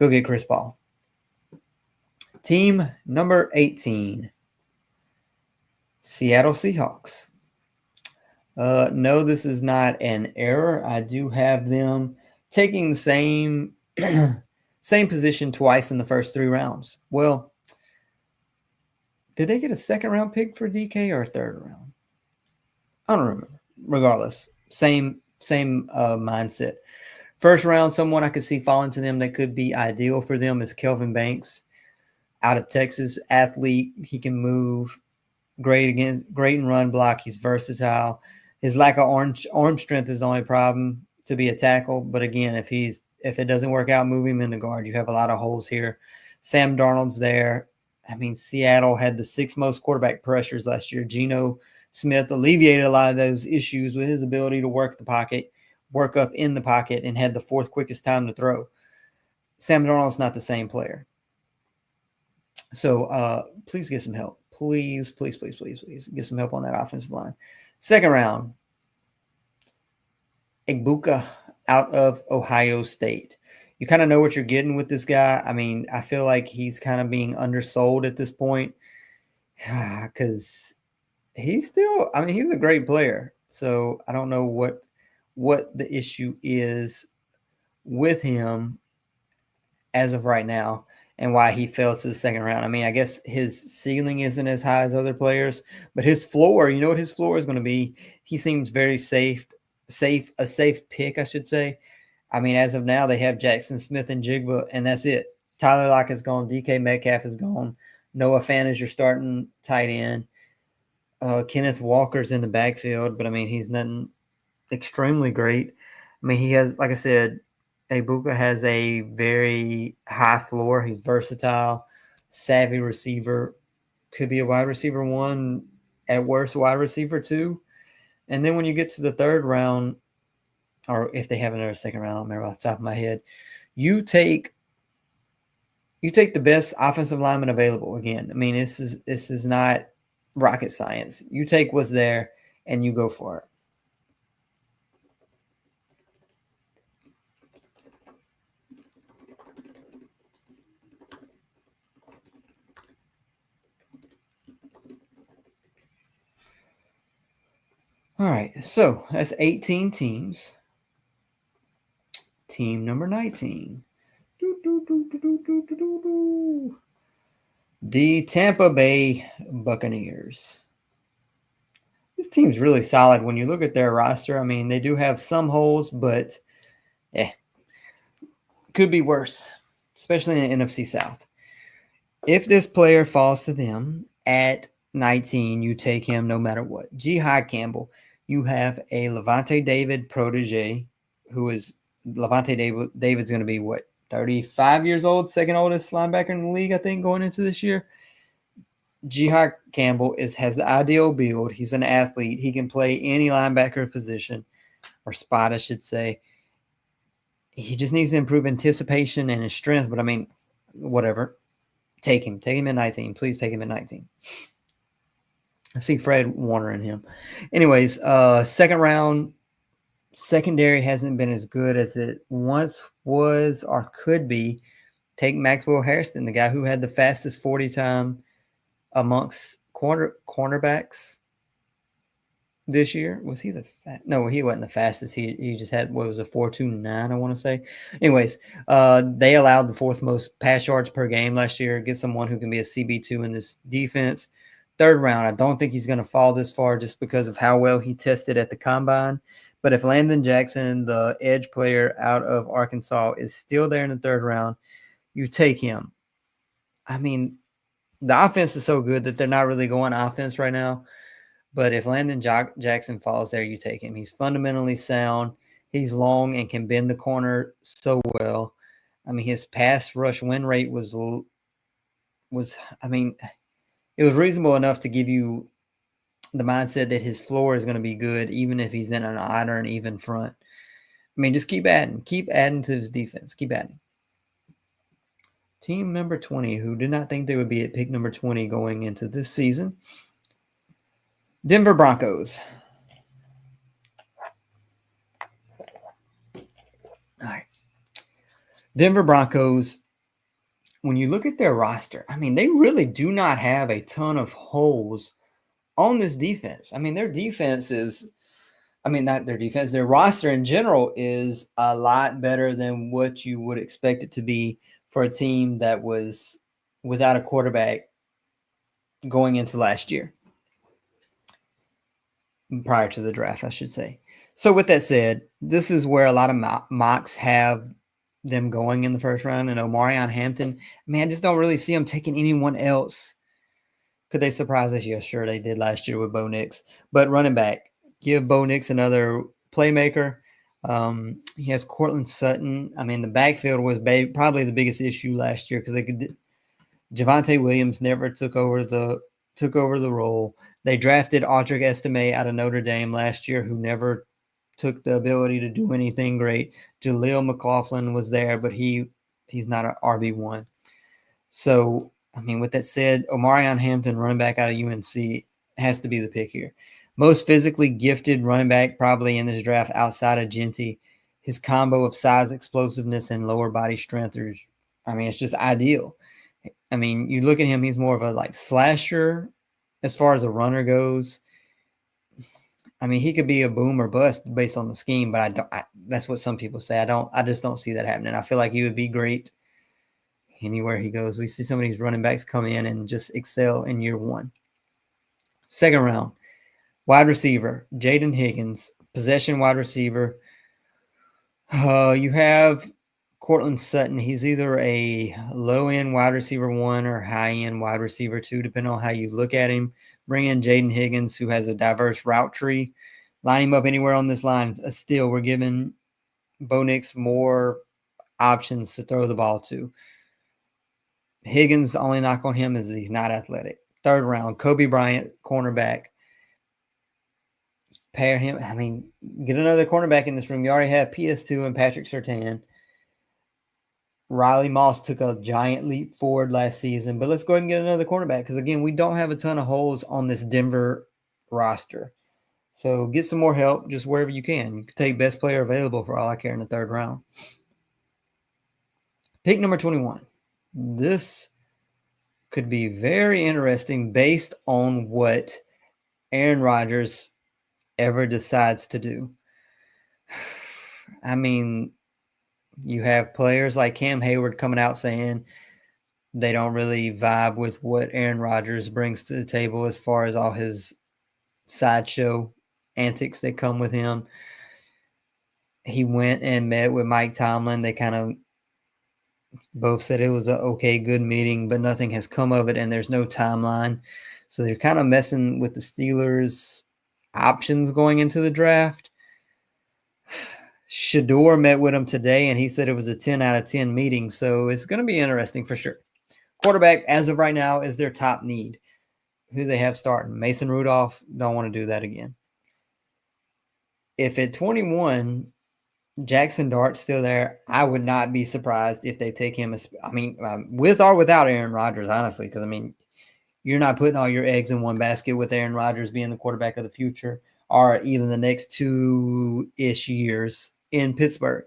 Go get Chris Paul. Team number 18, Seattle Seahawks. No, this is not an error. I do have them taking the same position twice in the first three rounds. Well, did they get a second round pick for DK or a third round? I don't remember. Regardless, same mindset. First round, someone I could see falling to them that could be ideal for them is Kelvin Banks out of Texas. Athlete, he can move. great in run block. He's versatile. His lack of arm strength is the only problem to be a tackle. But again, if it doesn't work out, move him in the guard. You have a lot of holes here. Sam Darnold's there. I mean, Seattle had the 6th most quarterback pressures last year. Geno Smith alleviated a lot of those issues with his ability to work the pocket, work up in the pocket, and had the 4th quickest time to throw. Sam Darnold's not the same player. So please get some help. Please get some help on that offensive line. Second round, Egbuka out of Ohio State. You kind of know what you're getting with this guy. I mean, I feel like he's kind of being undersold at this point because he's still, I mean, he's a great player. So I don't know what the issue is with him as of right now and why he fell to the second round. I mean, I guess his ceiling isn't as high as other players, but his floor, you know what his floor is going to be? He seems very safe, a safe pick, I should say. I mean, as of now, they have Jackson Smith and Jigba, and that's it. Tyler Lockett is gone. DK Metcalf is gone. Noah Fant is your starting tight end. Kenneth Walker's in the backfield, but I mean, he's nothing extremely great. I mean, he has, like I said, Egbuka has a very high floor. He's versatile, savvy receiver. Could be a wide receiver 1, at worst wide receiver 2. And then when you get to the third round, or if they have another second round, I don't remember off the top of my head, you take the best offensive lineman available. Again, I mean, this is not rocket science. You take what's there and you go for it. All right, so that's 18 teams. Team number 19. The Tampa Bay Buccaneers. This team's really solid when you look at their roster. I mean, they do have some holes, but could be worse, especially in the NFC South. If this player falls to them at 19, you take him no matter what. Jihad Campbell. You have a Levante David protege, who is Levante David's going to be, 35 years old, second oldest linebacker in the league, I think, going into this year. Jihad Campbell has the ideal build. He's an athlete. He can play any linebacker position, or spot, I should say. He just needs to improve anticipation and his strength, but I mean, whatever. Take him. Take him at 19. Please take him at 19. I see Fred Warner in him. Anyways, second round, secondary hasn't been as good as it once was or could be. Take Maxwell Hairston, the guy who had the fastest 40 time amongst cornerbacks this year. Was he No, he wasn't the fastest. He just had, what was it, 4.29, I want to say. Anyways, they allowed the 4th most pass yards per game last year. Get someone who can be a CB2 in this defense. Third round, I don't think he's going to fall this far just because of how well he tested at the combine. But if Landon Jackson, the edge player out of Arkansas, is still there in the third round, you take him. I mean, the offense is so good that they're not really going offense right now. But if Landon Jackson falls there, you take him. He's fundamentally sound. He's long and can bend the corner so well. I mean, his pass rush win rate was I mean, it was reasonable enough to give you the mindset that his floor is going to be good, even if he's in an odd or an even front. I mean, just keep adding to his defense. Keep adding. Team number 20, who did not think they would be at pick number 20 going into this season. Denver Broncos. All right. Denver Broncos, when you look at their roster, I mean, they really do not have a ton of holes on this defense. I mean, their defense is, not their defense, their roster in general is a lot better than what you would expect it to be for a team that was without a quarterback going into last year. Prior to the draft, I should say. So with that said, this is where a lot of mocks have them going in the first round. And Omarion Hampton, I just don't really see them taking anyone else Could they surprise us? Yeah, sure they did last year with Bo Nix. But running back, give Bo Nix another playmaker. He has Cortland Sutton. I mean, the backfield was probably the biggest issue last year because they could. Javonte Williams never took over the role. They drafted Audric Estime out of Notre Dame last year, who never took the ability to do anything great. Jaleel McLaughlin was there, but he's not an RB1. So, I mean, with that said, Omarion Hampton, running back out of UNC, has to be the pick here. Most physically gifted running back probably in this draft outside of Genty. His combo of size, explosiveness, and lower body strength it's just ideal. I mean, you look at him, he's more of a like slasher as far as a runner goes. I mean, he could be a boom or bust based on the scheme, but that's what some people say. I just don't see that happening. I feel like he would be great anywhere he goes. We see some of these running backs come in and just excel in year one. Second round, wide receiver, Jaden Higgins, possession wide receiver. You have Cortland Sutton. He's either a low-end wide receiver 1 or high-end wide receiver 2, depending on how you look at him. Bring in Jaden Higgins, who has a diverse route tree. Line him up anywhere on this line. Still, we're giving Bo Nix more options to throw the ball to. Higgins' only knock on him is he's not athletic. Third round, Kobe Bryant, cornerback. Pair him. I mean, get another cornerback in this room. You already have PS2 and Patrick Surtain. Riley Moss took a giant leap forward last season, but let's go ahead and get another cornerback because, again, we don't have a ton of holes on this Denver roster. So get some more help just wherever you can. You can take best player available for all I care in the third round. Pick number 21. This could be very interesting based on what Aaron Rodgers ever decides to do. I mean, you have players like Cam Hayward coming out saying they don't really vibe with what Aaron Rodgers brings to the table as far as all his sideshow antics that come with him. He went and met with Mike Tomlin. They kind of both said it was a good meeting, but nothing has come of it, and there's no timeline. So they're kind of messing with the Steelers' options going into the draft. Shador met with him today, and he said it was a 10 out of 10 meeting, so it's going to be interesting for sure. Quarterback, as of right now, is their top need. Who they have starting? Mason Rudolph, don't want to do that again. If at 21, Jackson Dart's still there, I would not be surprised if they take him, with or without Aaron Rodgers, honestly, because, you're not putting all your eggs in one basket with Aaron Rodgers being the quarterback of the future or even the next 2-ish years in Pittsburgh.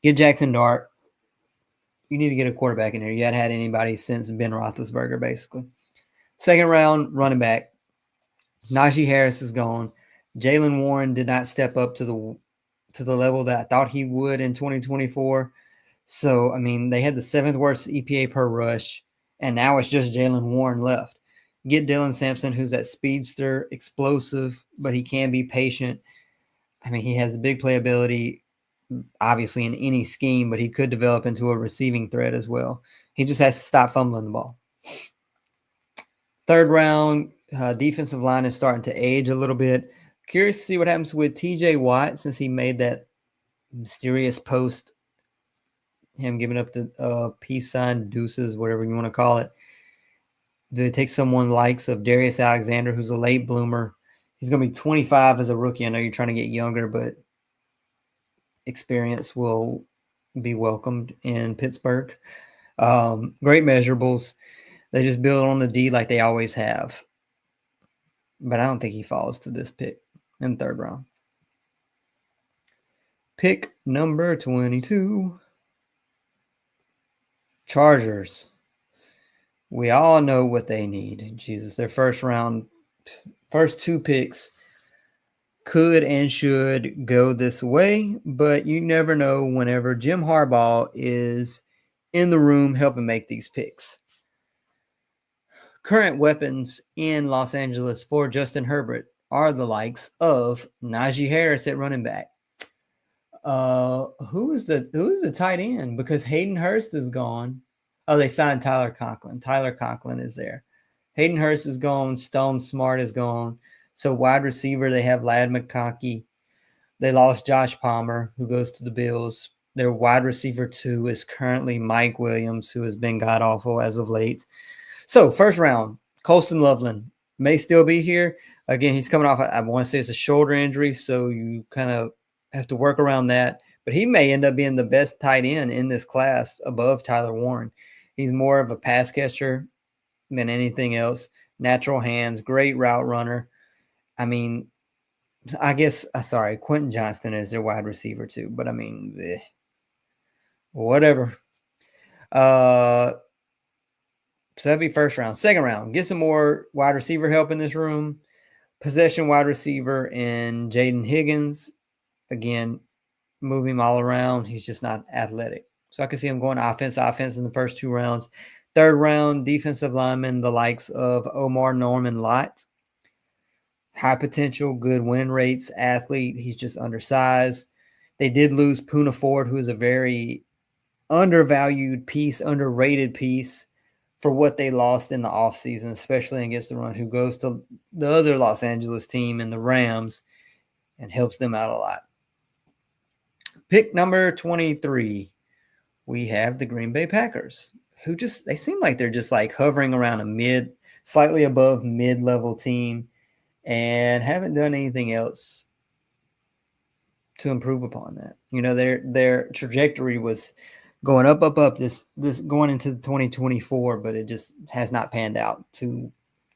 Get Jackson Dart. You need to get a quarterback in there. You hadn't had anybody since Ben Roethlisberger, basically. Second round, running back. Najee Harris is gone. Jaylen Warren did not step up to the level that I thought he would in 2024. So, they had the 7th worst EPA per rush, and now it's just Jaylen Warren left. Get Dylan Sampson, who's that speedster, explosive, but he can be patient. He has the big playability, obviously, in any scheme, but he could develop into a receiving threat as well. He just has to stop fumbling the ball. Third round, defensive line is starting to age a little bit. Curious to see what happens with TJ Watt since he made that mysterious post, him giving up the peace sign, deuces, whatever you want to call it. Do they take someone likes of Darius Alexander, who's a late bloomer? He's going to be 25 as a rookie. I know you're trying to get younger, but experience will be welcomed in Pittsburgh. Great measurables. They just build on the D like they always have. But I don't think he falls to this pick in the third round. Pick number 22. Chargers. We all know what they need. Jesus, their first 2 picks could and should go this way, but you never know whenever Jim Harbaugh is in the room helping make these picks. Current weapons in Los Angeles for Justin Herbert are the likes of Najee Harris at running back. Who is the tight end? Because Hayden Hurst is gone. Oh, they signed Tyler Conklin. Tyler Conklin is there. Hayden Hurst is gone. Stone Smart is gone. So wide receiver, they have Lad McConkey. They lost Josh Palmer, who goes to the Bills. Their wide receiver 2 is currently Mike Williams, who has been god-awful as of late. So first round, Colston Loveland may still be here. Again, he's coming off, I want to say it's a shoulder injury, so you kind of have to work around that. But he may end up being the best tight end in this class above Tyler Warren. He's more of a pass catcher than anything else. Natural hands, great route runner. I mean, I guess, sorry, Quentin Johnston is their wide receiver too. But I mean, whatever. So that'd be first round. Second round, get some more wide receiver help in this room. Possession wide receiver in Jaden Higgins. Again, move him all around. He's just not athletic. So I can see him going offense in the first 2 rounds. Third round, defensive lineman, the likes of Omar Norman Lott. High potential, good win rates, athlete. He's just undersized. They did lose Poona Ford, who is a very undervalued piece, underrated piece for what they lost in the offseason, especially against the run, who goes to the other Los Angeles team in the Rams and helps them out a lot. Pick number 23, we have the Green Bay Packers, who they seem like they're just like hovering around a slightly above mid-level team and haven't done anything else to improve upon that. You know, their trajectory was going up this going into 2024, but it just has not panned out to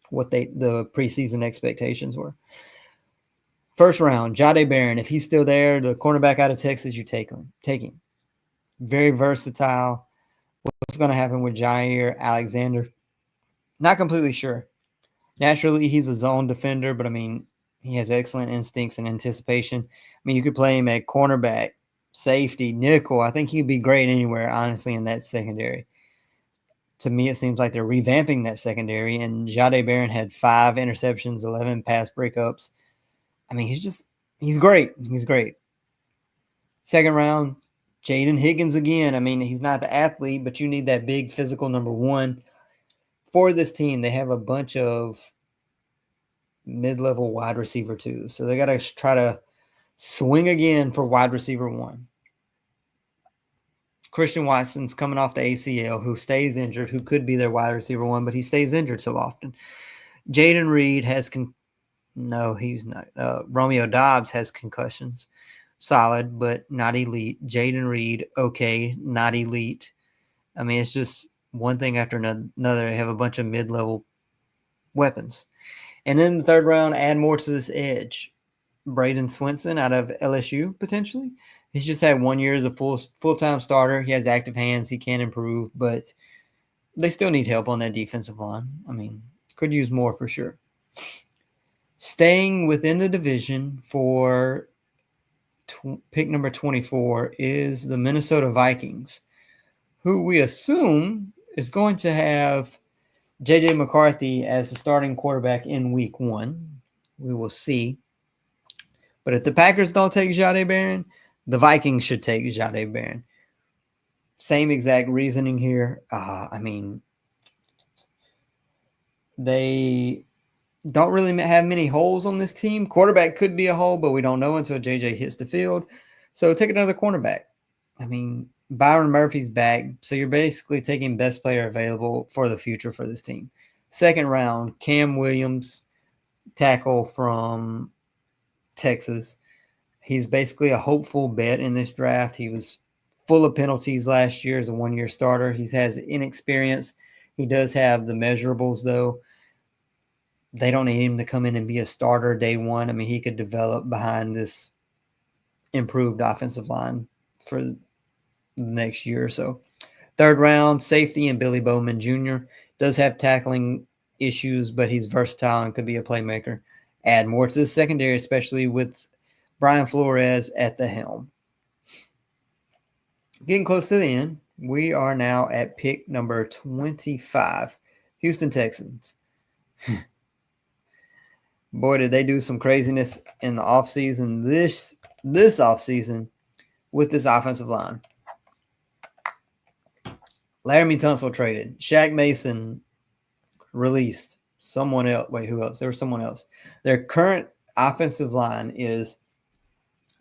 what the preseason expectations were. First round, Jahdae Barron. If he's still there, the cornerback out of Texas, you take him. Very versatile. What's going to happen with Jair Alexander? Not completely sure. Naturally, he's a zone defender, but I mean, he has excellent instincts and anticipation. I mean, you could play him at cornerback, safety, nickel. I think he'd be great anywhere, honestly, in that secondary. To me, it seems like they're revamping that secondary, and Jahdae Barron had 5 interceptions, 11 pass breakups. I mean, he's great. He's great. Second round, Jaden Higgins again. I mean, he's not the athlete, but you need that big physical number 1. For this team, they have a bunch of mid-level wide receiver 2. So they got to try to swing again for wide receiver 1. Christian Watson's coming off the ACL, who stays injured, who could be their wide receiver 1, but he stays injured so often. Jaden Reed has no, he's not. Romeo Dobbs has concussions. Solid, but not elite. Jaden Reed, okay, not elite. I mean, it's just one thing after another. They have a bunch of mid-level weapons. And then the third round, add more to this edge. Braden Swinson out of LSU, potentially. He's just had 1 year as a full-time starter. He has active hands. He can improve, but they still need help on that defensive line. I mean, could use more for sure. Staying within the division for pick number 24 is the Minnesota Vikings, who we assume is going to have J.J. McCarthy as the starting quarterback in week 1. We will see. But if the Packers don't take Jahdae Barron, the Vikings should take Jahdae Barron. Same exact reasoning here. I mean, they don't really have many holes on this team. Quarterback could be a hole, but we don't know until JJ hits the field. So take another cornerback. I mean, Byron Murphy's back, so you're basically taking best player available for the future for this team. Second round, Cam Williams, tackle from Texas. He's basically a hopeful bet in this draft. He was full of penalties last year as a 1-year starter. He has inexperience. He does have the measurables, though. They don't need him to come in and be a starter day 1. I mean, he could develop behind this improved offensive line for the next year or so. Third round, safety and Billy Bowman Jr. Does have tackling issues, but he's versatile and could be a playmaker. Add more to the secondary, especially with Brian Flores at the helm. Getting close to the end, we are now at pick number 25, Houston Texans. Boy, did they do some craziness in the offseason, this offseason with this offensive line. Laramie Tunsil traded. Shaq Mason released. someone else. Wait, who else? There was someone else. Their current offensive line is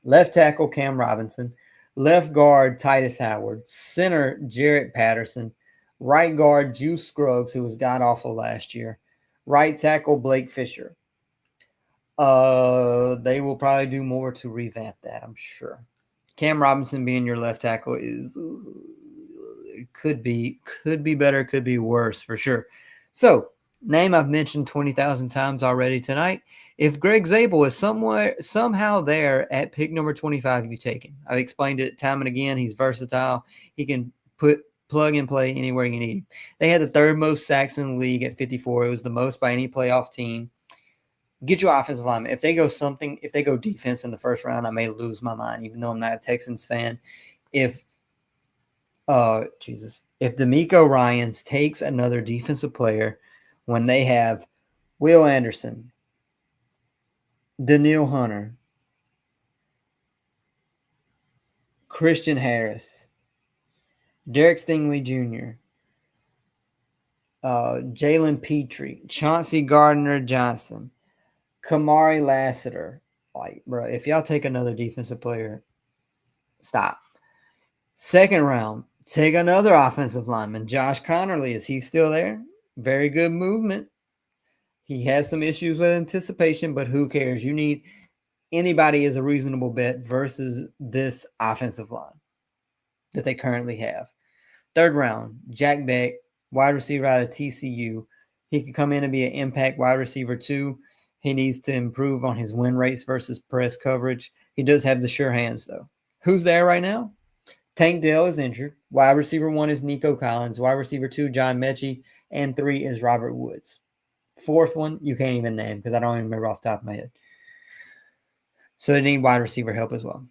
left tackle Cam Robinson, left guard Titus Howard, center Jarrett Patterson, right guard Juice Scruggs, who was god awful last year, right tackle Blake Fisher. They will probably do more to revamp that, I'm sure. Cam Robinson being your left tackle is could be better, could be worse for sure. So, name I've mentioned 20,000 times already tonight. If Greg Zabel is somehow there at pick number 25, you take him. I've explained it time and again. He's versatile. He can plug and play anywhere you need. They had the third most sacks in the league at 54. It was the most by any playoff team. Get your offensive lineman. If they go defense in the first round, I may lose my mind, even though I'm not a Texans fan. If D'Amico Ryans takes another defensive player when they have Will Anderson, Danielle Hunter, Christian Harris, Derek Stingley Jr., Jalen Petrie, Chauncey Gardner-Johnson, Kamari Lassiter. Like, bro, if y'all take another defensive player, stop. Second round, take another offensive lineman. Josh Connerly, is he still there? Very good movement. He has some issues with anticipation, but who cares? You need anybody as a reasonable bet versus this offensive line that they currently have. Third round, Jack Beck, wide receiver out of TCU. He could come in and be an impact wide receiver too. He needs to improve on his win rates versus press coverage. He does have the sure hands, though. Who's there right now? Tank Dell is injured. Wide receiver 1 is Nico Collins. Wide receiver 2, John Mechie. And 3 is Robert Woods. Fourth one, you can't even name because I don't even remember off the top of my head. So they need wide receiver help as well.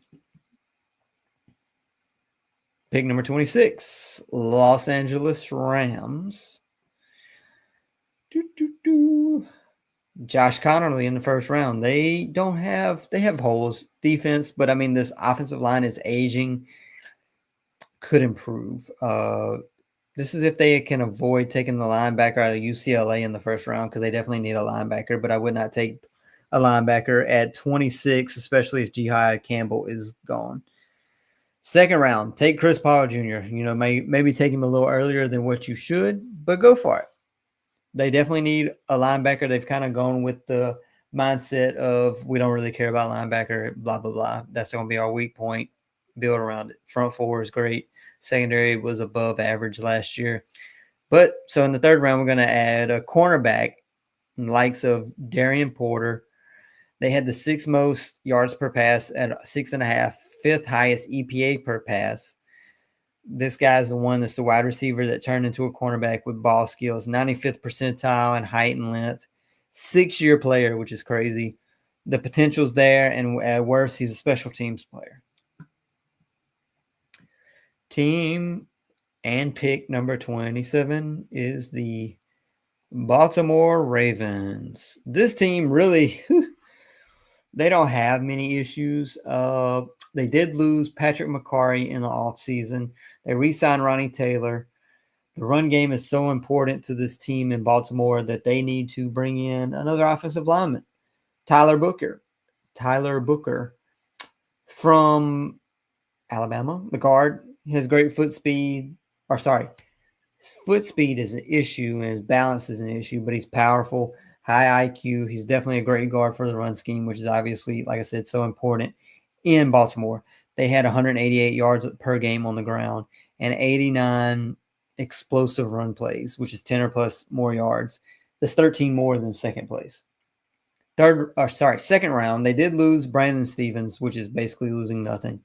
Pick number 26, Los Angeles Rams. Josh Connerly in the first round. They have holes defense, but I mean, this offensive line is aging, could improve. This is if they can avoid taking the linebacker out of UCLA in the first round, because they definitely need a linebacker, but I would not take a linebacker at 26, especially if Jihad Campbell is gone. Second round, take Chris Paul Jr. Maybe take him a little earlier than what you should, but go for it. They definitely need a linebacker. They've kind of gone with the mindset of we don't really care about linebacker, blah, blah, blah. That's going to be our weak point. Build around it. Front four is great. Secondary was above average last year. But so in the third round, we're going to add a cornerback in the likes of Darian Porter. They had the 6th most yards per pass at 6.5, 5th highest EPA per pass. This guy's the one that's the wide receiver that turned into a cornerback with ball skills, 95th percentile in height and length, 6-year player, which is crazy. The potential's there, and at worst, he's a special teams player. Team and pick number 27 is the Baltimore Ravens. This team really, they don't have many issues. They did lose Patrick McCarry in the offseason. They re-signed Ronnie Taylor. The run game is so important to this team in Baltimore that they need to bring in another offensive lineman, Tyler Booker from Alabama, the guard. His great foot speed, his foot speed is an issue and his balance is an issue, but he's powerful, high IQ. He's definitely a great guard for the run scheme, which is obviously, like I said, so important in Baltimore. They had 188 yards per game on the ground and 89 explosive run plays, which is 10 or plus more yards. That's 13 more than second place. Second round, they did lose Brandon Stevens, which is basically losing nothing.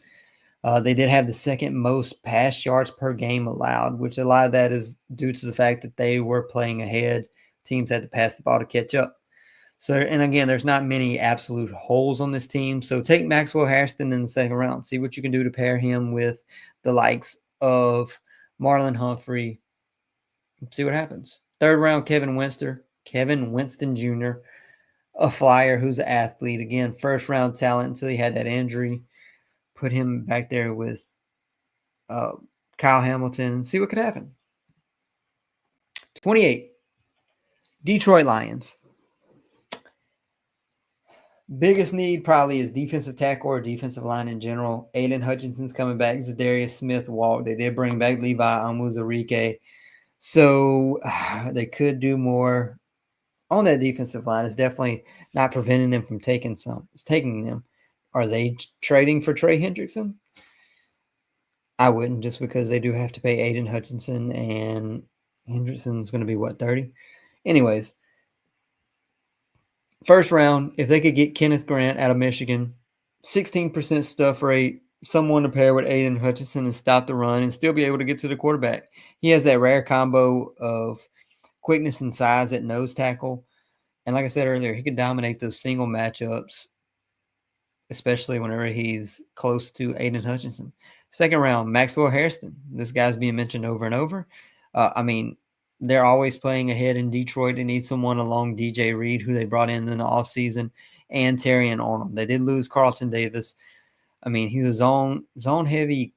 They did have the 2nd most pass yards per game allowed, which a lot of that is due to the fact that they were playing ahead. Teams had to pass the ball to catch up. So, and again, there's not many absolute holes on this team. So take Maxwell Hairston in the second round. See what you can do to pair him with the likes of Marlon Humphrey. See what happens. Third round, Kevin Winston Jr., a flyer who's an athlete. Again, first round talent until he had that injury. Put him back there with Kyle Hamilton. See what could happen. 28. Detroit Lions. Biggest need probably is defensive tackle or defensive line in general. Aiden Hutchinson's coming back. Zadarius Smith walked. They did bring back Levi Onwuzurike. So they could do more on that defensive line. It's definitely not preventing them from taking some. It's taking them. Are they trading for Trey Hendrickson? I wouldn't, just because they do have to pay Aiden Hutchinson, and Hendrickson's going to be, 30? Anyways, first round, if they could get Kenneth Grant out of Michigan, 16% stuff rate, someone to pair with Aiden Hutchinson and stop the run and still be able to get to the quarterback. He has that rare combo of quickness and size at nose tackle. And like I said earlier, he could dominate those single matchups, especially whenever he's close to Aiden Hutchinson. Second round, Maxwell Hairston. This guy's being mentioned over and over. They're always playing ahead in Detroit. They need someone along DJ Reed, who they brought in the offseason, and Terrion Arnold. They did lose Carlton Davis. He's a zone-heavy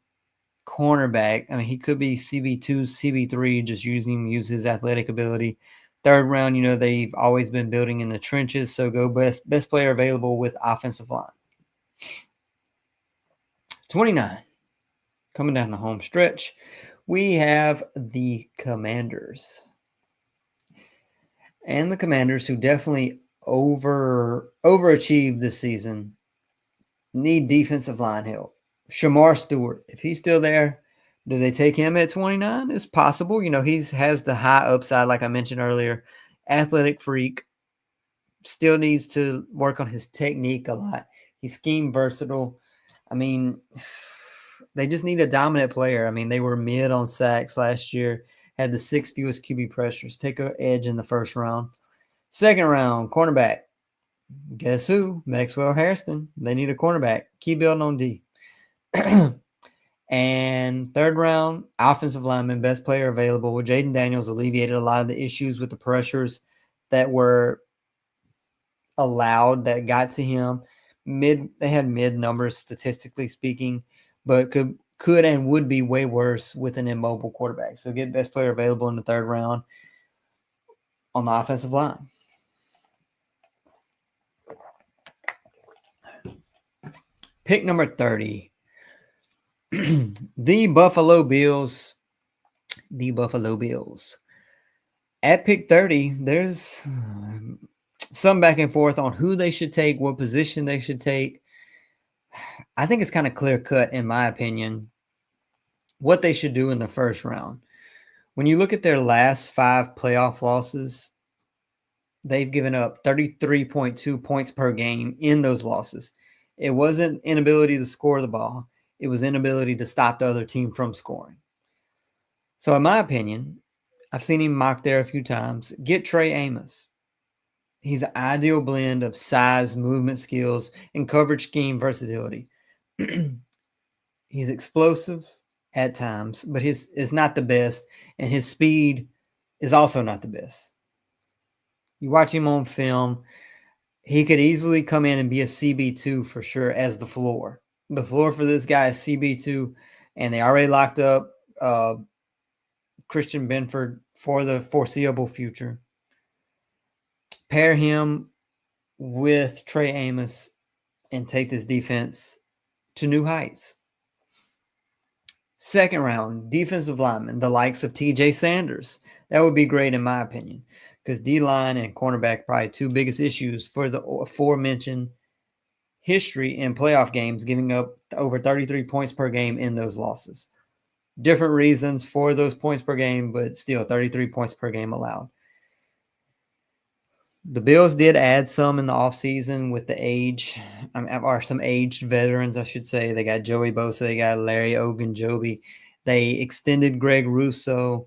cornerback. He could be CB2, CB3, just use his athletic ability. Third round, they've always been building in the trenches, so go best player available with offensive line. 29. Coming down the home stretch, we have the Commanders. And the Commanders, who definitely overachieved this season, need defensive line help. Shamar Stewart, if he's still there, do they take him at 29? It's possible. He has the high upside, like I mentioned earlier. Athletic freak. Still needs to work on his technique a lot. He's scheme versatile. They just need a dominant player. They were mid on sacks last year, had the 6th fewest QB pressures. Take an edge in the first round. Second round, cornerback. Guess who? Maxwell Hairston. They need a cornerback. Keep building on D. And third round, offensive lineman, best player available. Jaden Daniels alleviated a lot of the issues with the pressures that were allowed that got to him. They had mid numbers, statistically speaking, but could and would be way worse with an immobile quarterback. So get best player available in the third round on the offensive line. Pick number 30. The Buffalo Bills. At pick 30, there's some back and forth on who they should take, what position they should take. I think it's kind of clear cut, in my opinion, what they should do in the first round. When you look at their last 5 playoff losses, they've given up 33.2 points per game in those losses. It wasn't inability to score the ball. It was inability to stop the other team from scoring. So in my opinion, I've seen him mocked there a few times. Get Trey Amos. He's an ideal blend of size, movement skills, and coverage scheme versatility. He's explosive at times, but his is not the best, and his speed is also not the best. You watch him on film, he could easily come in and be a CB2 for sure as the floor. The floor for this guy is CB2, and they already locked up Christian Benford for the foreseeable future. Pair him with Trey Amos and take this defense to new heights. Second round, defensive lineman, the likes of TJ Sanders. That would be great in my opinion, because D-line and cornerback probably 2 biggest issues for the aforementioned history in playoff games, giving up over 33 points per game in those losses. Different reasons for those points per game, but still 33 points per game allowed. The Bills did add some in the offseason with the age, or some aged veterans, I should say. They got Joey Bosa, they got Larry Ogunjobi. They extended Greg Rousseau.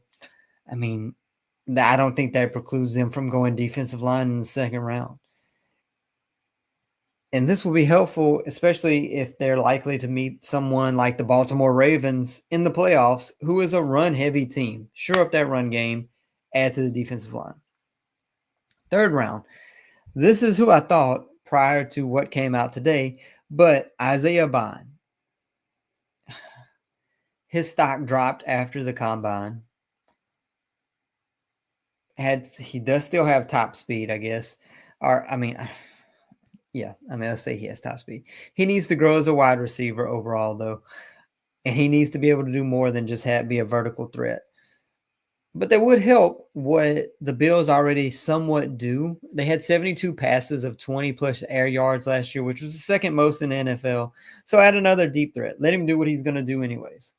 I don't think that precludes them from going defensive line in the second round. And this will be helpful, especially if they're likely to meet someone like the Baltimore Ravens in the playoffs, who is a run-heavy team. Shore up that run game, add to the defensive line. Third round. This is who I thought prior to what came out today, but Isaiah Bond. His stock dropped after the combine. he does still have top speed, I guess. Or let's say he has top speed. He needs to grow as a wide receiver overall, though, and he needs to be able to do more than just be a vertical threat. But that would help what the Bills already somewhat do. They had 72 passes of 20-plus air yards last year, which was the second most in the NFL. So add another deep threat. Let him do what he's going to do anyways.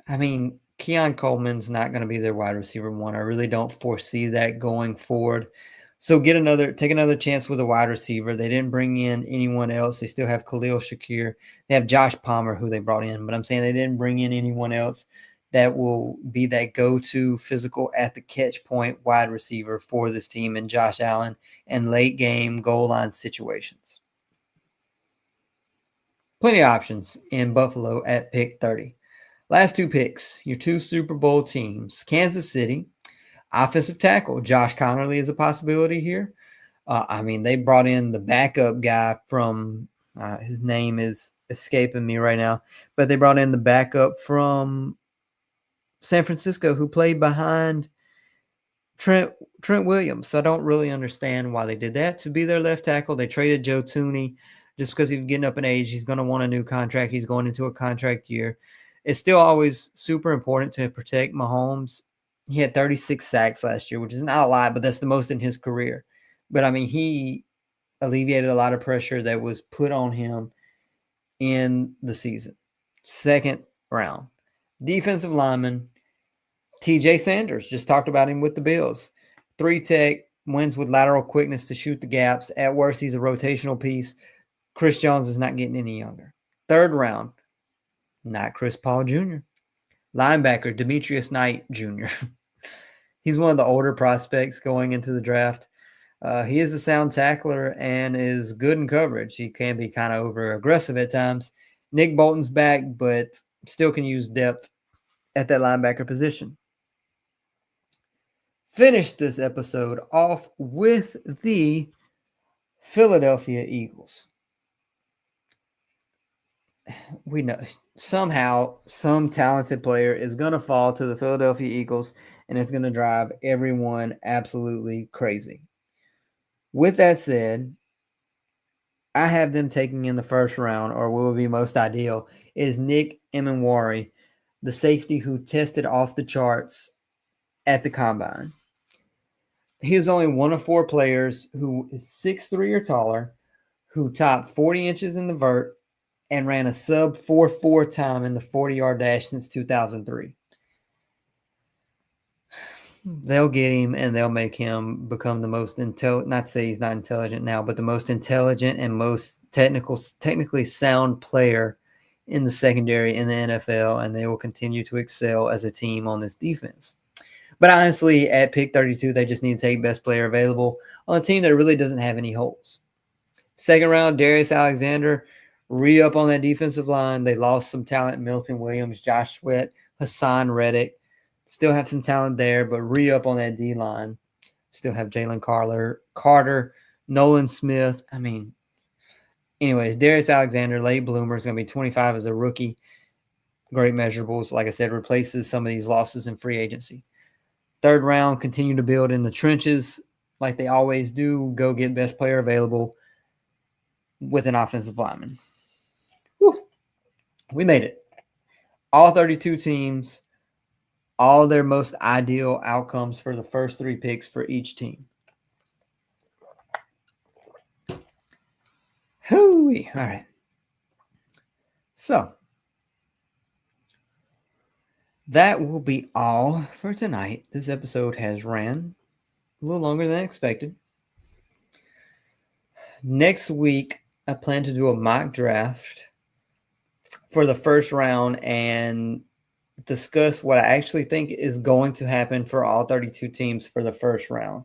I mean, Keon Coleman's not going to be their wide receiver one. I really don't foresee that going forward. So take another chance with a wide receiver. They didn't bring in anyone else. They still have Khalil Shakir. They have Josh Palmer, who they brought in. But I'm saying they didn't bring in anyone else that will be that go-to physical at the catch point wide receiver for this team in Josh Allen and late game goal line situations. Plenty of options in Buffalo at pick 30. Last two picks, your two Super Bowl teams. Kansas City, offensive tackle. Josh Connerly is a possibility here. They brought in the backup guy from his name is escaping me right now, but they brought in the backup from San Francisco who played behind Trent Williams. So I don't really understand why they did that. To be their left tackle, they traded Joe Thuney just because he's getting up in age. He's going to want a new contract. He's going into a contract year. It's still always super important to protect Mahomes. He had 36 sacks last year, which is not a lot, but that's the most in his career. But, he alleviated a lot of pressure that was put on him in the season. Second round. Defensive lineman, TJ Sanders. Just talked about him with the Bills. 3-tech, wins with lateral quickness to shoot the gaps. At worst, he's a rotational piece. Chris Jones is not getting any younger. Third round. Not Chris Paul Jr. Linebacker, Demetrius Knight Jr. He's one of the older prospects going into the draft. He is a sound tackler and is good in coverage. He can be kind of over-aggressive at times. Nick Bolton's back, but still can use depth at that linebacker position. Finish this episode off with the Philadelphia Eagles. We know somehow some talented player is going to fall to the Philadelphia Eagles, and it's going to drive everyone absolutely crazy. With that said, I have them taking in the first round, or what would be most ideal, is Nick Emenwari, the safety who tested off the charts at the Combine. He is only one of four players who is 6'3" or taller, who topped 40 inches in the vert, and ran a sub 4.4 time in the 40-yard dash since 2003. They'll get him and they'll make him become the most intelligent, not to say he's not intelligent now, but the most intelligent and most technically sound player in the secondary in the NFL, and they will continue to excel as a team on this defense. But honestly, at pick 32, they just need to take best player available on a team that really doesn't have any holes. Second round, Darius Alexander, re-up on that defensive line. They lost some talent, Milton Williams, Josh Sweat, Hassan Reddick. Still have some talent there, but re-up on that D-line. Still have Jalen Carter, Nolan Smith. Anyways, Darius Alexander, late bloomer, is going to be 25 as a rookie. Great measurables. Like I said, replaces some of these losses in free agency. Third round, continue to build in the trenches like they always do. Go get best player available with an offensive lineman. Whew. We made it. All 32 teams, all their most ideal outcomes for the first three picks for each team. Hooey. All right. So, that will be all for tonight. This episode has ran a little longer than expected. Next week, I plan to do a mock draft for the first round and discuss what I actually think is going to happen for all 32 teams for the first round.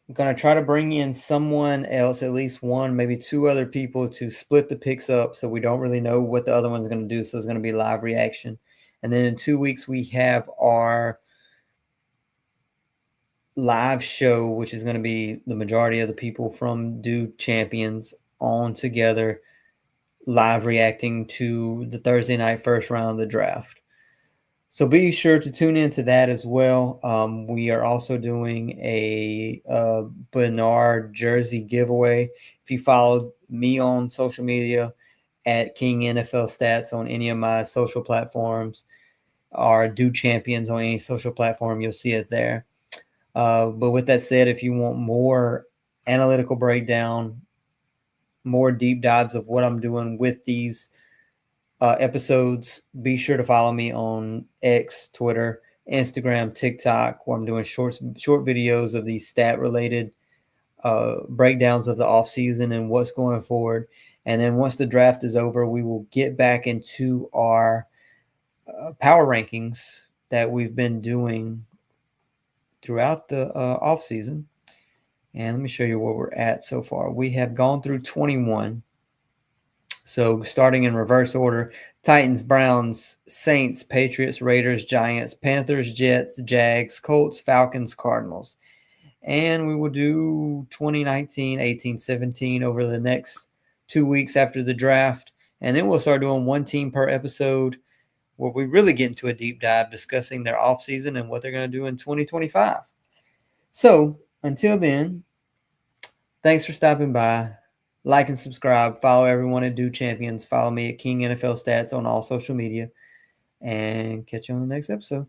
I'm going to try to bring in someone else, at least one, maybe two other people to split the picks up so we don't really know what the other one's going to do. So it's going to be live reaction. And then in 2 weeks, we have our live show, which is going to be the majority of the people from Do Champions on together, live reacting to the Thursday night first round of the draft. So be sure to tune into that as well. We are also doing a Bernard jersey giveaway. If you follow me on social media at King NFL Stats on any of my social platforms, or Do Champions on any social platform, you'll see it there. But with that said, if you want more analytical breakdown, more deep dives of what I'm doing with these episodes, be sure to follow me on X, Twitter, Instagram, TikTok, where I'm doing short videos of these stat related breakdowns of the offseason and what's going forward. And then once the draft is over, we will get back into our power rankings that we've been doing throughout the offseason. And let me show you where we're at so far. We have gone through 21. So starting in reverse order: Titans, Browns, Saints, Patriots, Raiders, Giants, Panthers, Jets, Jags, Colts, Falcons, Cardinals. And we will do 2019, 18, 17 over the next 2 weeks after the draft. And then we'll start doing one team per episode, where we really get into a deep dive discussing their offseason and what they're going to do in 2025. So until then, thanks for stopping by. Like and subscribe. Follow everyone at Do Champions. Follow me at King NFL Stats on all social media. And catch you on the next episode.